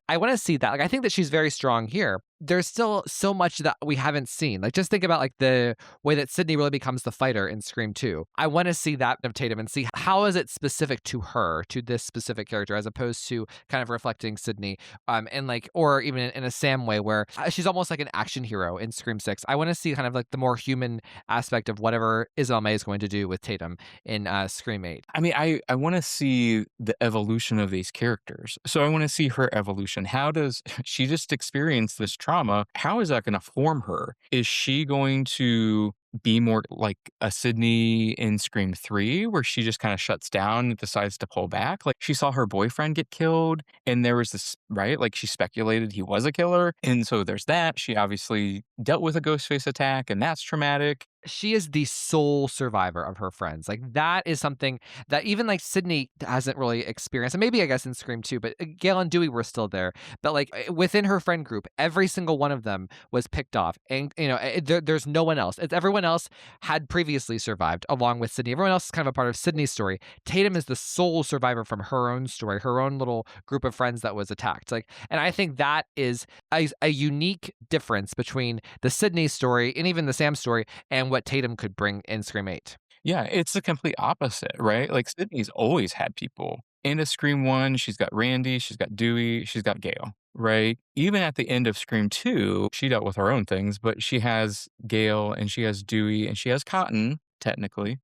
I want to see that. Like, I think that she's very strong here. There's still so much that we haven't seen. Like, just think about like the way that Sydney really becomes the fighter in Scream 2. I want to see that of Tatum and see how is it specific to her, to this specific character, as opposed to kind of reflecting Sydney. And like, or even in a Sam way where she's almost like an action hero in Scream 6. I want to see kind of like the more human aspect of whatever Isabel May is going to do with Tatum in Scream 8. I mean, I want to see the evolution of these characters. So I want to see her evolution. How does she just experience this trauma? How is that going to form her? Is she going to be more like a Sydney in Scream 3, where she just kind of shuts down and decides to pull back? Like, she saw her boyfriend get killed, and there was this, right? Like, she speculated he was a killer. And so there's that. She obviously dealt with a Ghostface attack, and that's traumatic. She is the sole survivor of her friends. Like, that is something that even like Sydney hasn't really experienced. And maybe I guess in Scream 2, but Gail and Dewey were still there. But like within her friend group, every single one of them was picked off. And, there's no one else. It's everyone else had previously survived along with Sydney. Everyone else is kind of a part of Sydney's story. Tatum is the sole survivor from her own story, her own little group of friends that was attacked. Like, and I think that is a unique difference between the Sydney story and even the Sam story and what Tatum could bring in Scream 8. Yeah, it's the complete opposite, right? Like, Sydney's always had people. In a Scream 1, she's got Randy, she's got Dewey, she's got Gail, right? Even at the end of Scream 2, she dealt with her own things, but she has Gail and she has Dewey and she has Cotton, technically,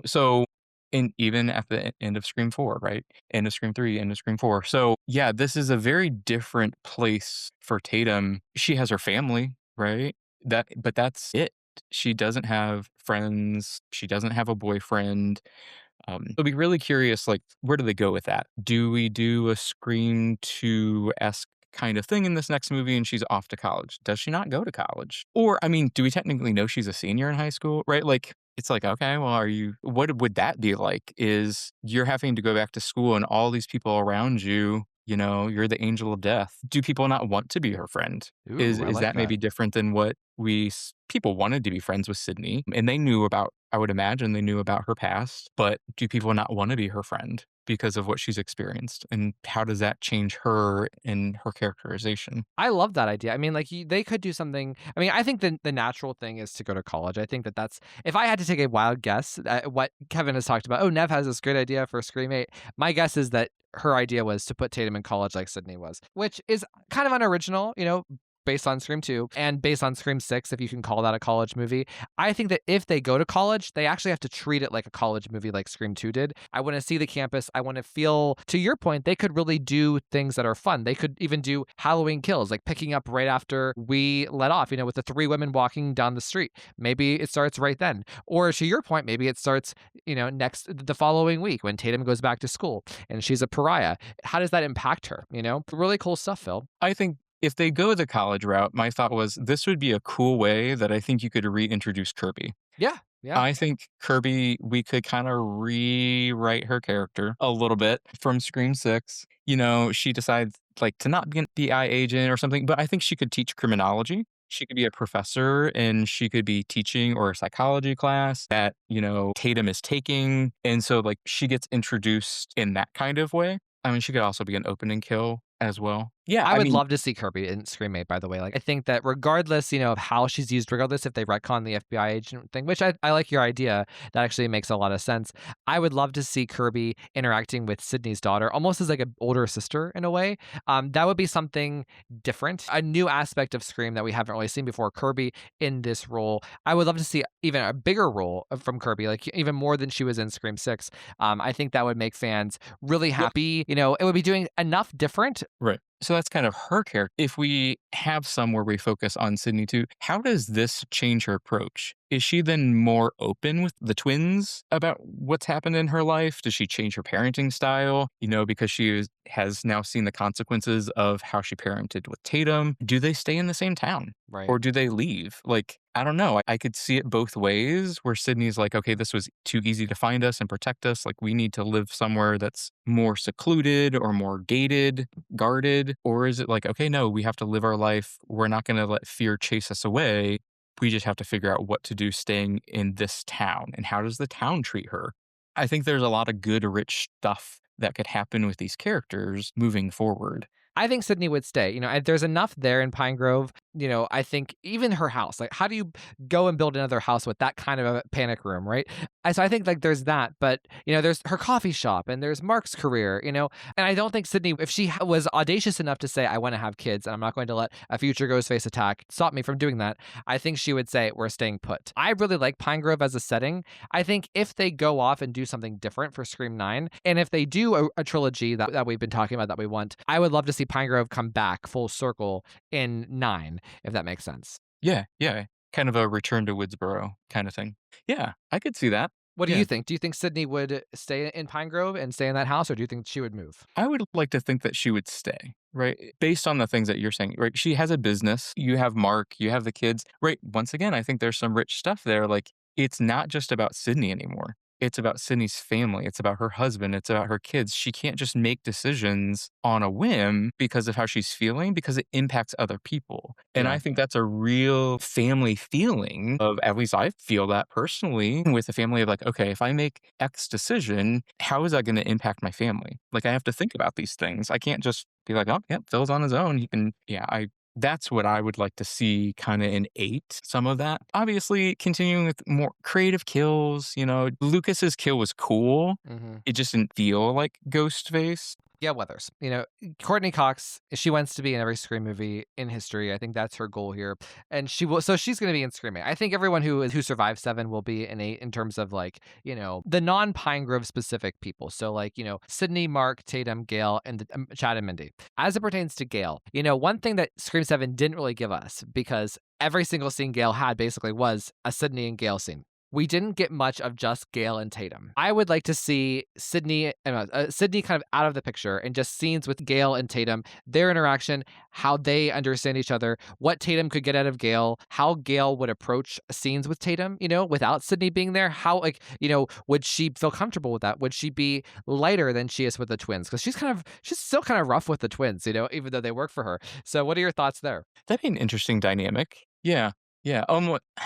So, and even at the end of Scream 4, right? End of Scream 3, end of Scream 4. So, yeah, this is a very different place for Tatum. She has her family, right? But that's it. She doesn't have friends. She doesn't have a boyfriend. I'll be really curious, like, where do they go with that? Do we do a Scream 2-esque kind of thing in this next movie and she's off to college? Does she not go to college? Or, I mean, do we technically know she's a senior in high school, right? Like, it's like, okay, well, what would that be like? Is you're having to go back to school and all these people around you, you're the angel of death. Do people not want to be her friend? Ooh, Is I like that maybe different than what people wanted to be friends with Sydney? And they knew about, I would imagine they knew about her past, but do people not want to be her friend because of what she's experienced? And how does that change her and her characterization? I love that idea. I mean, like they could do something. I mean, I think the natural thing is to go to college. I think that's, if I had to take a wild guess at what Kevin has talked about, oh, Nev has this great idea for Scream 8. My guess is that her idea was to put Tatum in college like Sydney was, which is kind of unoriginal, based on Scream 2 and based on Scream 6, if you can call that a college movie. I think that if they go to college, they actually have to treat it like a college movie like Scream 2 did. I want to see the campus. I want to feel, to your point, they could really do things that are fun. They could even do Halloween Kills, like picking up right after we let off, with the 3 women walking down the street. Maybe it starts right then. Or to your point, maybe it starts, the following week when Tatum goes back to school and she's a pariah. How does that impact her? Really cool stuff, Phil. I think if they go the college route, my thought was this would be a cool way that I think you could reintroduce Kirby. Yeah. Yeah. I think Kirby, we could kind of rewrite her character a little bit from Scream 6. She decides like to not be an FBI agent or something, but I think she could teach criminology. She could be a professor and she could be teaching or a psychology class that, Tatum is taking. And so like she gets introduced in that kind of way. I mean, she could also be an opening kill as well. Yeah, I I would mean, love to see Kirby in Scream 8, by the way. Like, I think that regardless, of how she's used, regardless if they retcon the FBI agent thing, which I like your idea, that actually makes a lot of sense. I would love to see Kirby interacting with Sydney's daughter, almost as like an older sister in a way. That would be something different, a new aspect of Scream that we haven't really seen before. Kirby in this role. I would love to see even a bigger role from Kirby, like even more than she was in Scream 6. I think that would make fans really happy. It would be doing enough different. right. So that's kind of her character. If we have some where we focus on Sydney too, how does this change her approach? Is she then more open with the twins about what's happened in her life? Does she change her parenting style? Because has now seen the consequences of how she parented with Tatum. Do they stay in the same town? Right. Or do they leave? Like, I don't know. I could see it both ways where Sydney's like, okay, this was too easy to find us and protect us. Like, we need to live somewhere that's more secluded or more gated, guarded. Or is it like, okay, no, we have to live our life. We're not going to let fear chase us away. We just have to figure out what to do staying in this town. And how does the town treat her? I think there's a lot of good, rich stuff that could happen with these characters moving forward. I think Sydney would stay. There's enough there in Pine Grove. I think even her house, like, how do you go and build another house with that kind of a panic room, right? So I think like there's that, but there's her coffee shop and there's Mark's career, and I don't think Sydney, if she was audacious enough to say, I want to have kids and I'm not going to let a future Ghostface attack stop me from doing that, I think she would say, we're staying put. I really like Pine Grove as a setting. I think if they go off and do something different for Scream 9, and if they do a trilogy that we've been talking about that we want, I would love to see Pine Grove come back full circle in 9, if that makes sense. Yeah, yeah. Kind of a return to Woodsboro kind of thing. Yeah, I could see that. What do Yeah. you think? Do you think Sydney would stay in Pine Grove and stay in that house, or do you think she would move? I would like to think that she would stay, right? Based on the things that you're saying, right? She has a business. You have Mark, you have the kids, right? Once again, I think there's some rich stuff there. Like, it's not just about Sydney anymore. It's about Sydney's family. It's about her husband. It's about her kids. She can't just make decisions on a whim because of how she's feeling, because it impacts other people. And Yeah. I think that's a real family feeling of, at least I feel that personally with a family of like, okay, if I make X decision, how is that going to impact my family? Like, I have to think about these things. I can't just be like, oh, yeah, Phil's on his own. He can, that's what I would like to see kind of in 8, some of that. Obviously, continuing with more creative kills. Lucas's kill was cool. Mm-hmm. It just didn't feel like Ghostface. Yeah, Weathers. Courtney Cox, she wants to be in every Scream movie in history. I think that's her goal here. And she will, so she's going to be in Scream 8. I think everyone who survived 7 will be in 8 in terms of like, the non-Pine Grove specific people. So like, Sydney, Mark, Tatum, Gale, and Chad and Mindy. As it pertains to Gale, one thing that Scream 7 didn't really give us, because every single scene Gale had basically was a Sydney and Gale scene. We didn't get much of just Gale and Tatum. I would like to see Sydney kind of out of the picture and just scenes with Gale and Tatum, their interaction, how they understand each other, what Tatum could get out of Gale, how Gale would approach scenes with Tatum, without Sydney being there. How, would she feel comfortable with that? Would she be lighter than she is with the twins? Because she's still kind of rough with the twins, even though they work for her. So what are your thoughts there? That'd be an interesting dynamic. Yeah. Yeah.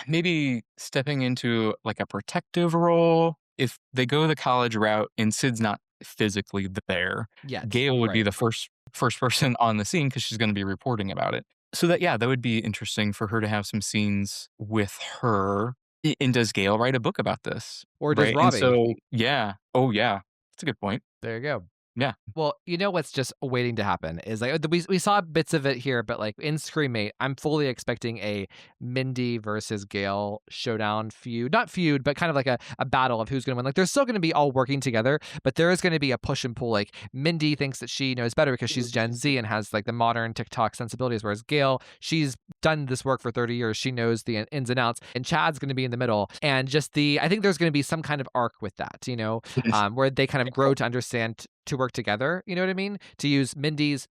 Maybe stepping into like a protective role. If they go the college route and Sid's not physically there, Yeah. Gale would be the first person on the scene because she's going to be reporting about it. So that would be interesting for her to have some scenes with her. And does Gale write a book about this? Or does right? Robbie? And so, yeah. Oh, yeah. That's a good point. There you go. Yeah. Well, what's just waiting to happen is like we saw bits of it here, but like in Scream 8, I'm fully expecting a Mindy versus Gale showdown feud. Not feud, but kind of like a battle of who's going to win. Like they're still going to be all working together, but there is going to be a push and pull. Like Mindy thinks that she knows better because she's Gen Z and has like the modern TikTok sensibilities, whereas Gale, she's done this work for 30 years. She knows the ins and outs, and Chad's going to be in the middle. And just I think there's going to be some kind of arc with that, where they kind of grow to understand to work together, you know what I mean? To use Mindy's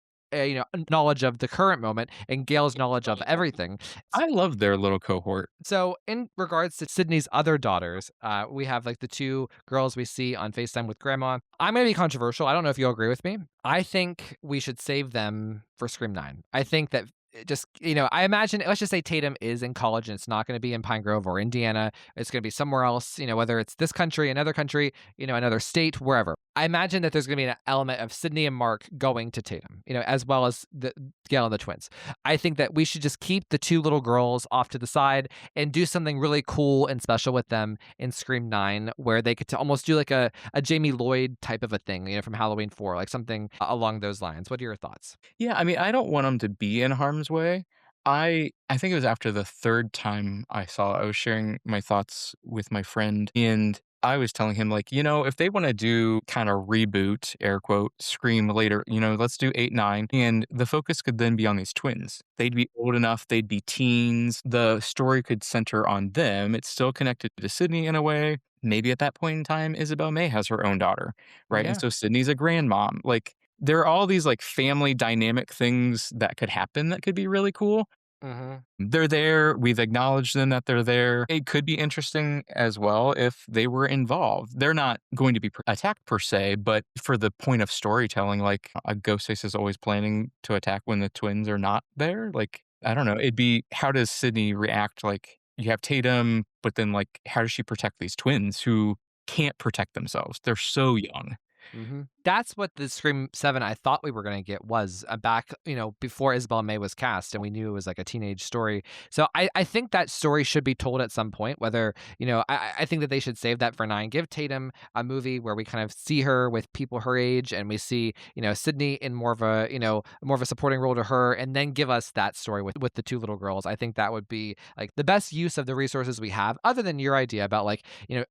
knowledge of the current moment and Gale's knowledge of everything. I love their little cohort. So in regards to Sydney's other daughters, we have like the 2 girls we see on FaceTime with Grandma. I'm going to be controversial. I don't know if you'll agree with me. I think we should save them for Scream 9. I think that just, I imagine, let's just say Tatum is in college and it's not going to be in Pine Grove or Indiana. It's going to be somewhere else, whether it's this country, another country, another state, wherever. I imagine that there's going to be an element of Sydney and Mark going to Tatum, as well as the Gail and the twins. I think that we should just keep the two little girls off to the side and do something really cool and special with them in Scream 9, where they could almost do like a Jamie Lloyd type of a thing, from Halloween 4, like something along those lines. What are your thoughts? Yeah, I mean, I don't want them to be in harm's way. I think it was after the third time I saw it, I was sharing my thoughts with my friend, and I was telling him, like, if they want to do kind of reboot, air quote, Scream later, let's do 8, 9. And the focus could then be on these twins. They'd be old enough, they'd be teens. The story could center on them. It's still connected to Sydney in a way. Maybe at that point in time, Isabel May has her own daughter, right? Yeah. And so Sydney's a grandmom. Like, there are all these like family dynamic things that could happen that could be really cool. Mm-hmm. They're there. We've acknowledged them that they're there. It could be interesting as well if they were involved. They're not going to be attacked per se, but for the point of storytelling, like a Ghostface is always planning to attack when the twins are not there. Like, I don't know. It'd be, how does Sydney react? Like, you have Tatum, but then like, how does she protect these twins who can't protect themselves? They're so young. Mm-hmm. That's what the Scream 7 I thought we were going to get was back, before Isabel May was cast and we knew it was like a teenage story. So I think that story should be told at some point, whether, I think that they should save that for 9. Give Tatum a movie where we kind of see her with people her age and we see, Sydney in more of a supporting role to her, and then give us that story with the two little girls. I think that would be like the best use of the resources we have, other than your idea about like,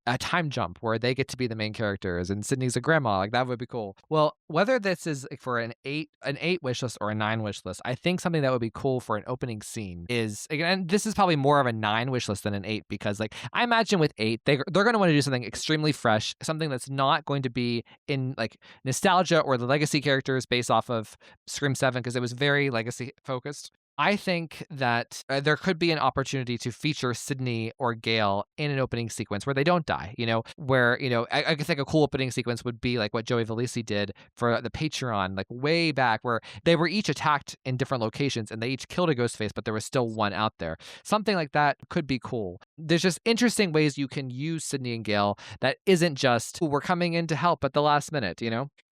a time jump where they get to be the main characters and Sydney's a grandma. Like that would be cool. Well, whether this is for an 8 wish list or a 9 wish list, I think something that would be cool for an opening scene is, again, this is probably more of a 9 wish list than an 8, because like I imagine with 8 they're going to want to do something extremely fresh, something that's not going to be in like nostalgia or the legacy characters based off of Scream 7, because it was very legacy focused. I think that there could be an opportunity to feature Sydney or Gail in an opening sequence where they don't die, where, I think a cool opening sequence would be like what Joey Valisi did for the Patreon, like way back, where they were each attacked in different locations and they each killed a Ghostface, but there was still one out there. Something like that could be cool. There's just interesting ways you can use Sydney and Gail that isn't just, "Ooh, we're coming in to help at the last minute,"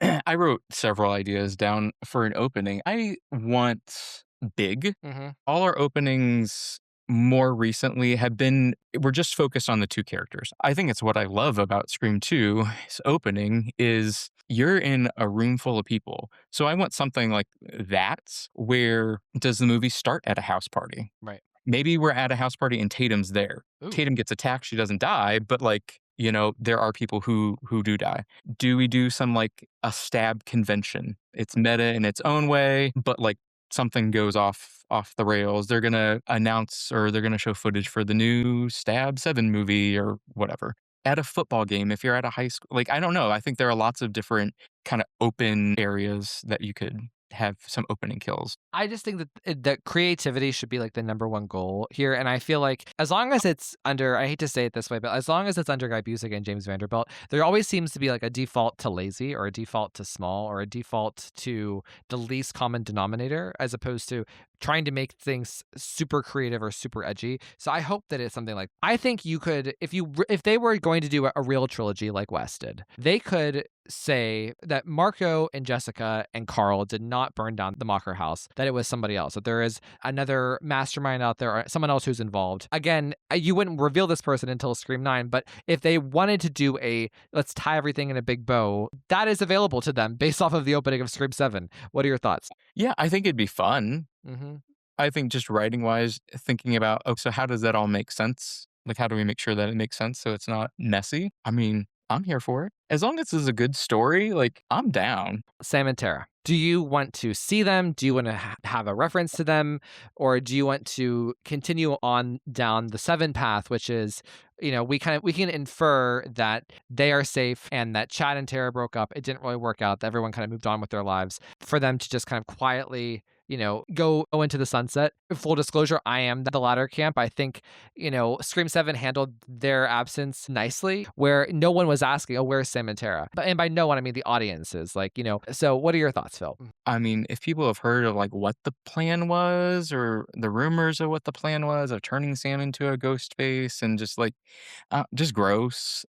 I wrote several ideas down for an opening. I want big. Mm-hmm. All our openings more recently we're just focused on the two characters. I think it's what I love about Scream 2's opening is you're in a room full of people. So I want something like that, where does the movie start at a house party? Right. Maybe we're at a house party and Tatum's there. Ooh. Tatum gets attacked. She doesn't die, but like, there are people who do die. Do we do some like a stab convention? It's meta in its own way, but like something goes off the rails. They're going to announce, or they're going to show footage for the new Stab 7 movie or whatever. At a football game, if you're at a high school, like, I don't know. I think there are lots of different kind of open areas that you could have some opening kills. I just think that creativity should be like the number one goal here. And I feel like as long as it's under, I hate to say it this way, but as long as it's under Guy Busick and James Vanderbilt, there always seems to be like a default to lazy or a default to small or a default to the least common denominator, as opposed to trying to make things super creative or super edgy. So I hope that it's something like, I think you could, if they were going to do a real trilogy like Wes did, they could say that Marco and Jessica and Carl did not burn down the Mocker house, that it was somebody else, that there is another mastermind out there or someone else who's involved. Again, you wouldn't reveal this person until Scream 9, but if they wanted to do let's tie everything in a big bow, that is available to them based off of the opening of Scream 7. What are your thoughts? Yeah, I think it'd be fun. Mm-hmm. I think just writing wise, thinking about, so how does that all make sense? Like, how do we make sure that it makes sense so it's not messy? I mean, I'm here for it. As long as it's a good story, like, I'm down. Sam and Tara, do you want to see them? Do you want to have a reference to them? Or do you want to continue on down the 7 path, which is, we can infer that they are safe and that Chad and Tara broke up. It didn't really work out. That everyone kind of moved on with their lives. For them to just kind of quietly, go into the sunset. Full disclosure, I am the latter camp. I think, Scream 7 handled their absence nicely, where no one was asking, "Oh, where's Sam and Tara. And by no one, I mean the audiences. Like, so what are your thoughts, Phil? I mean, if people have heard of like what the plan was or the rumors of what the plan was of turning Sam into a ghost face and just gross.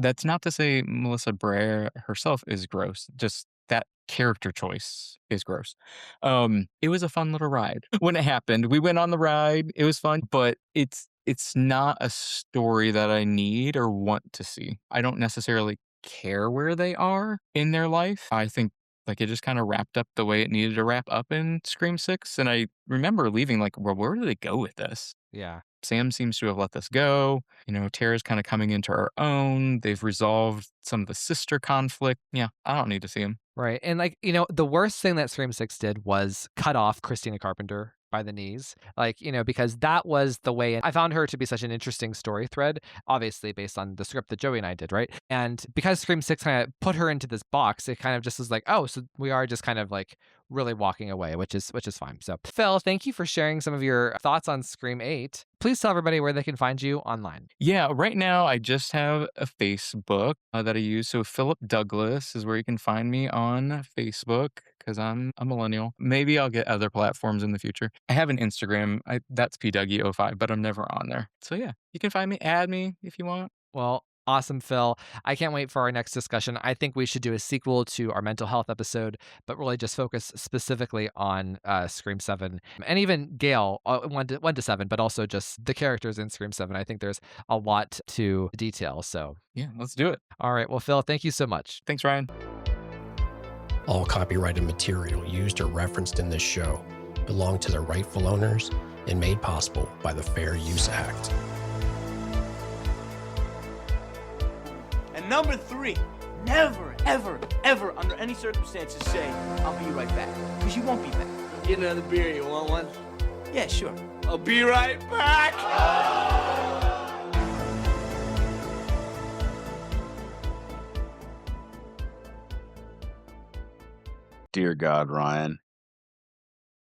That's not to say Melissa Brer herself is gross. Just that character choice is gross. It was a fun little ride when it happened. We went on the ride. It was fun, but it's not a story that I need or want to see. I don't necessarily care where they are in their life. I think like it just kind of wrapped up the way it needed to wrap up in Scream 6. And I remember leaving like, well, where do they go with this? Yeah. Sam seems to have let this go. Tara's kind of coming into her own. They've resolved some of the sister conflict. Yeah, I don't need to see him. Right. And like, the worst thing that Scream 6 did was cut off Christina Carpenter by the knees. Like, because that was the way. I found her to be such an interesting story thread, obviously based on the script that Joey and I did, right? And because Scream 6 kind of put her into this box, it kind of just was like, oh, so we are just kind of like really walking away, which is fine. So, Phil, thank you for sharing some of your thoughts on Scream 8. Please tell everybody where they can find you online. Yeah, right now I just have a Facebook that I use. So Philip Douglas is where you can find me on Facebook because I'm a millennial. Maybe I'll get other platforms in the future. I have an Instagram. That's pdougie05, but I'm never on there. So yeah, you can find me, add me if you want. Well, awesome, Phil. I can't wait for our next discussion. I think we should do a sequel to our mental health episode, but really just focus specifically on Scream 7 and even Gale, 1 to 7, but also just the characters in Scream 7. I think there's a lot to detail. So yeah, let's do it. All right. Well, Phil, thank you so much. Thanks, Ryan. All copyrighted material used or referenced in this show belong to their rightful owners and made possible by the Fair Use Act. And number 3, never, ever, ever, under any circumstances say, I'll be right back. Because you won't be back. Get another beer, you want one? Yeah, sure. I'll be right back! Dear God, Ryan,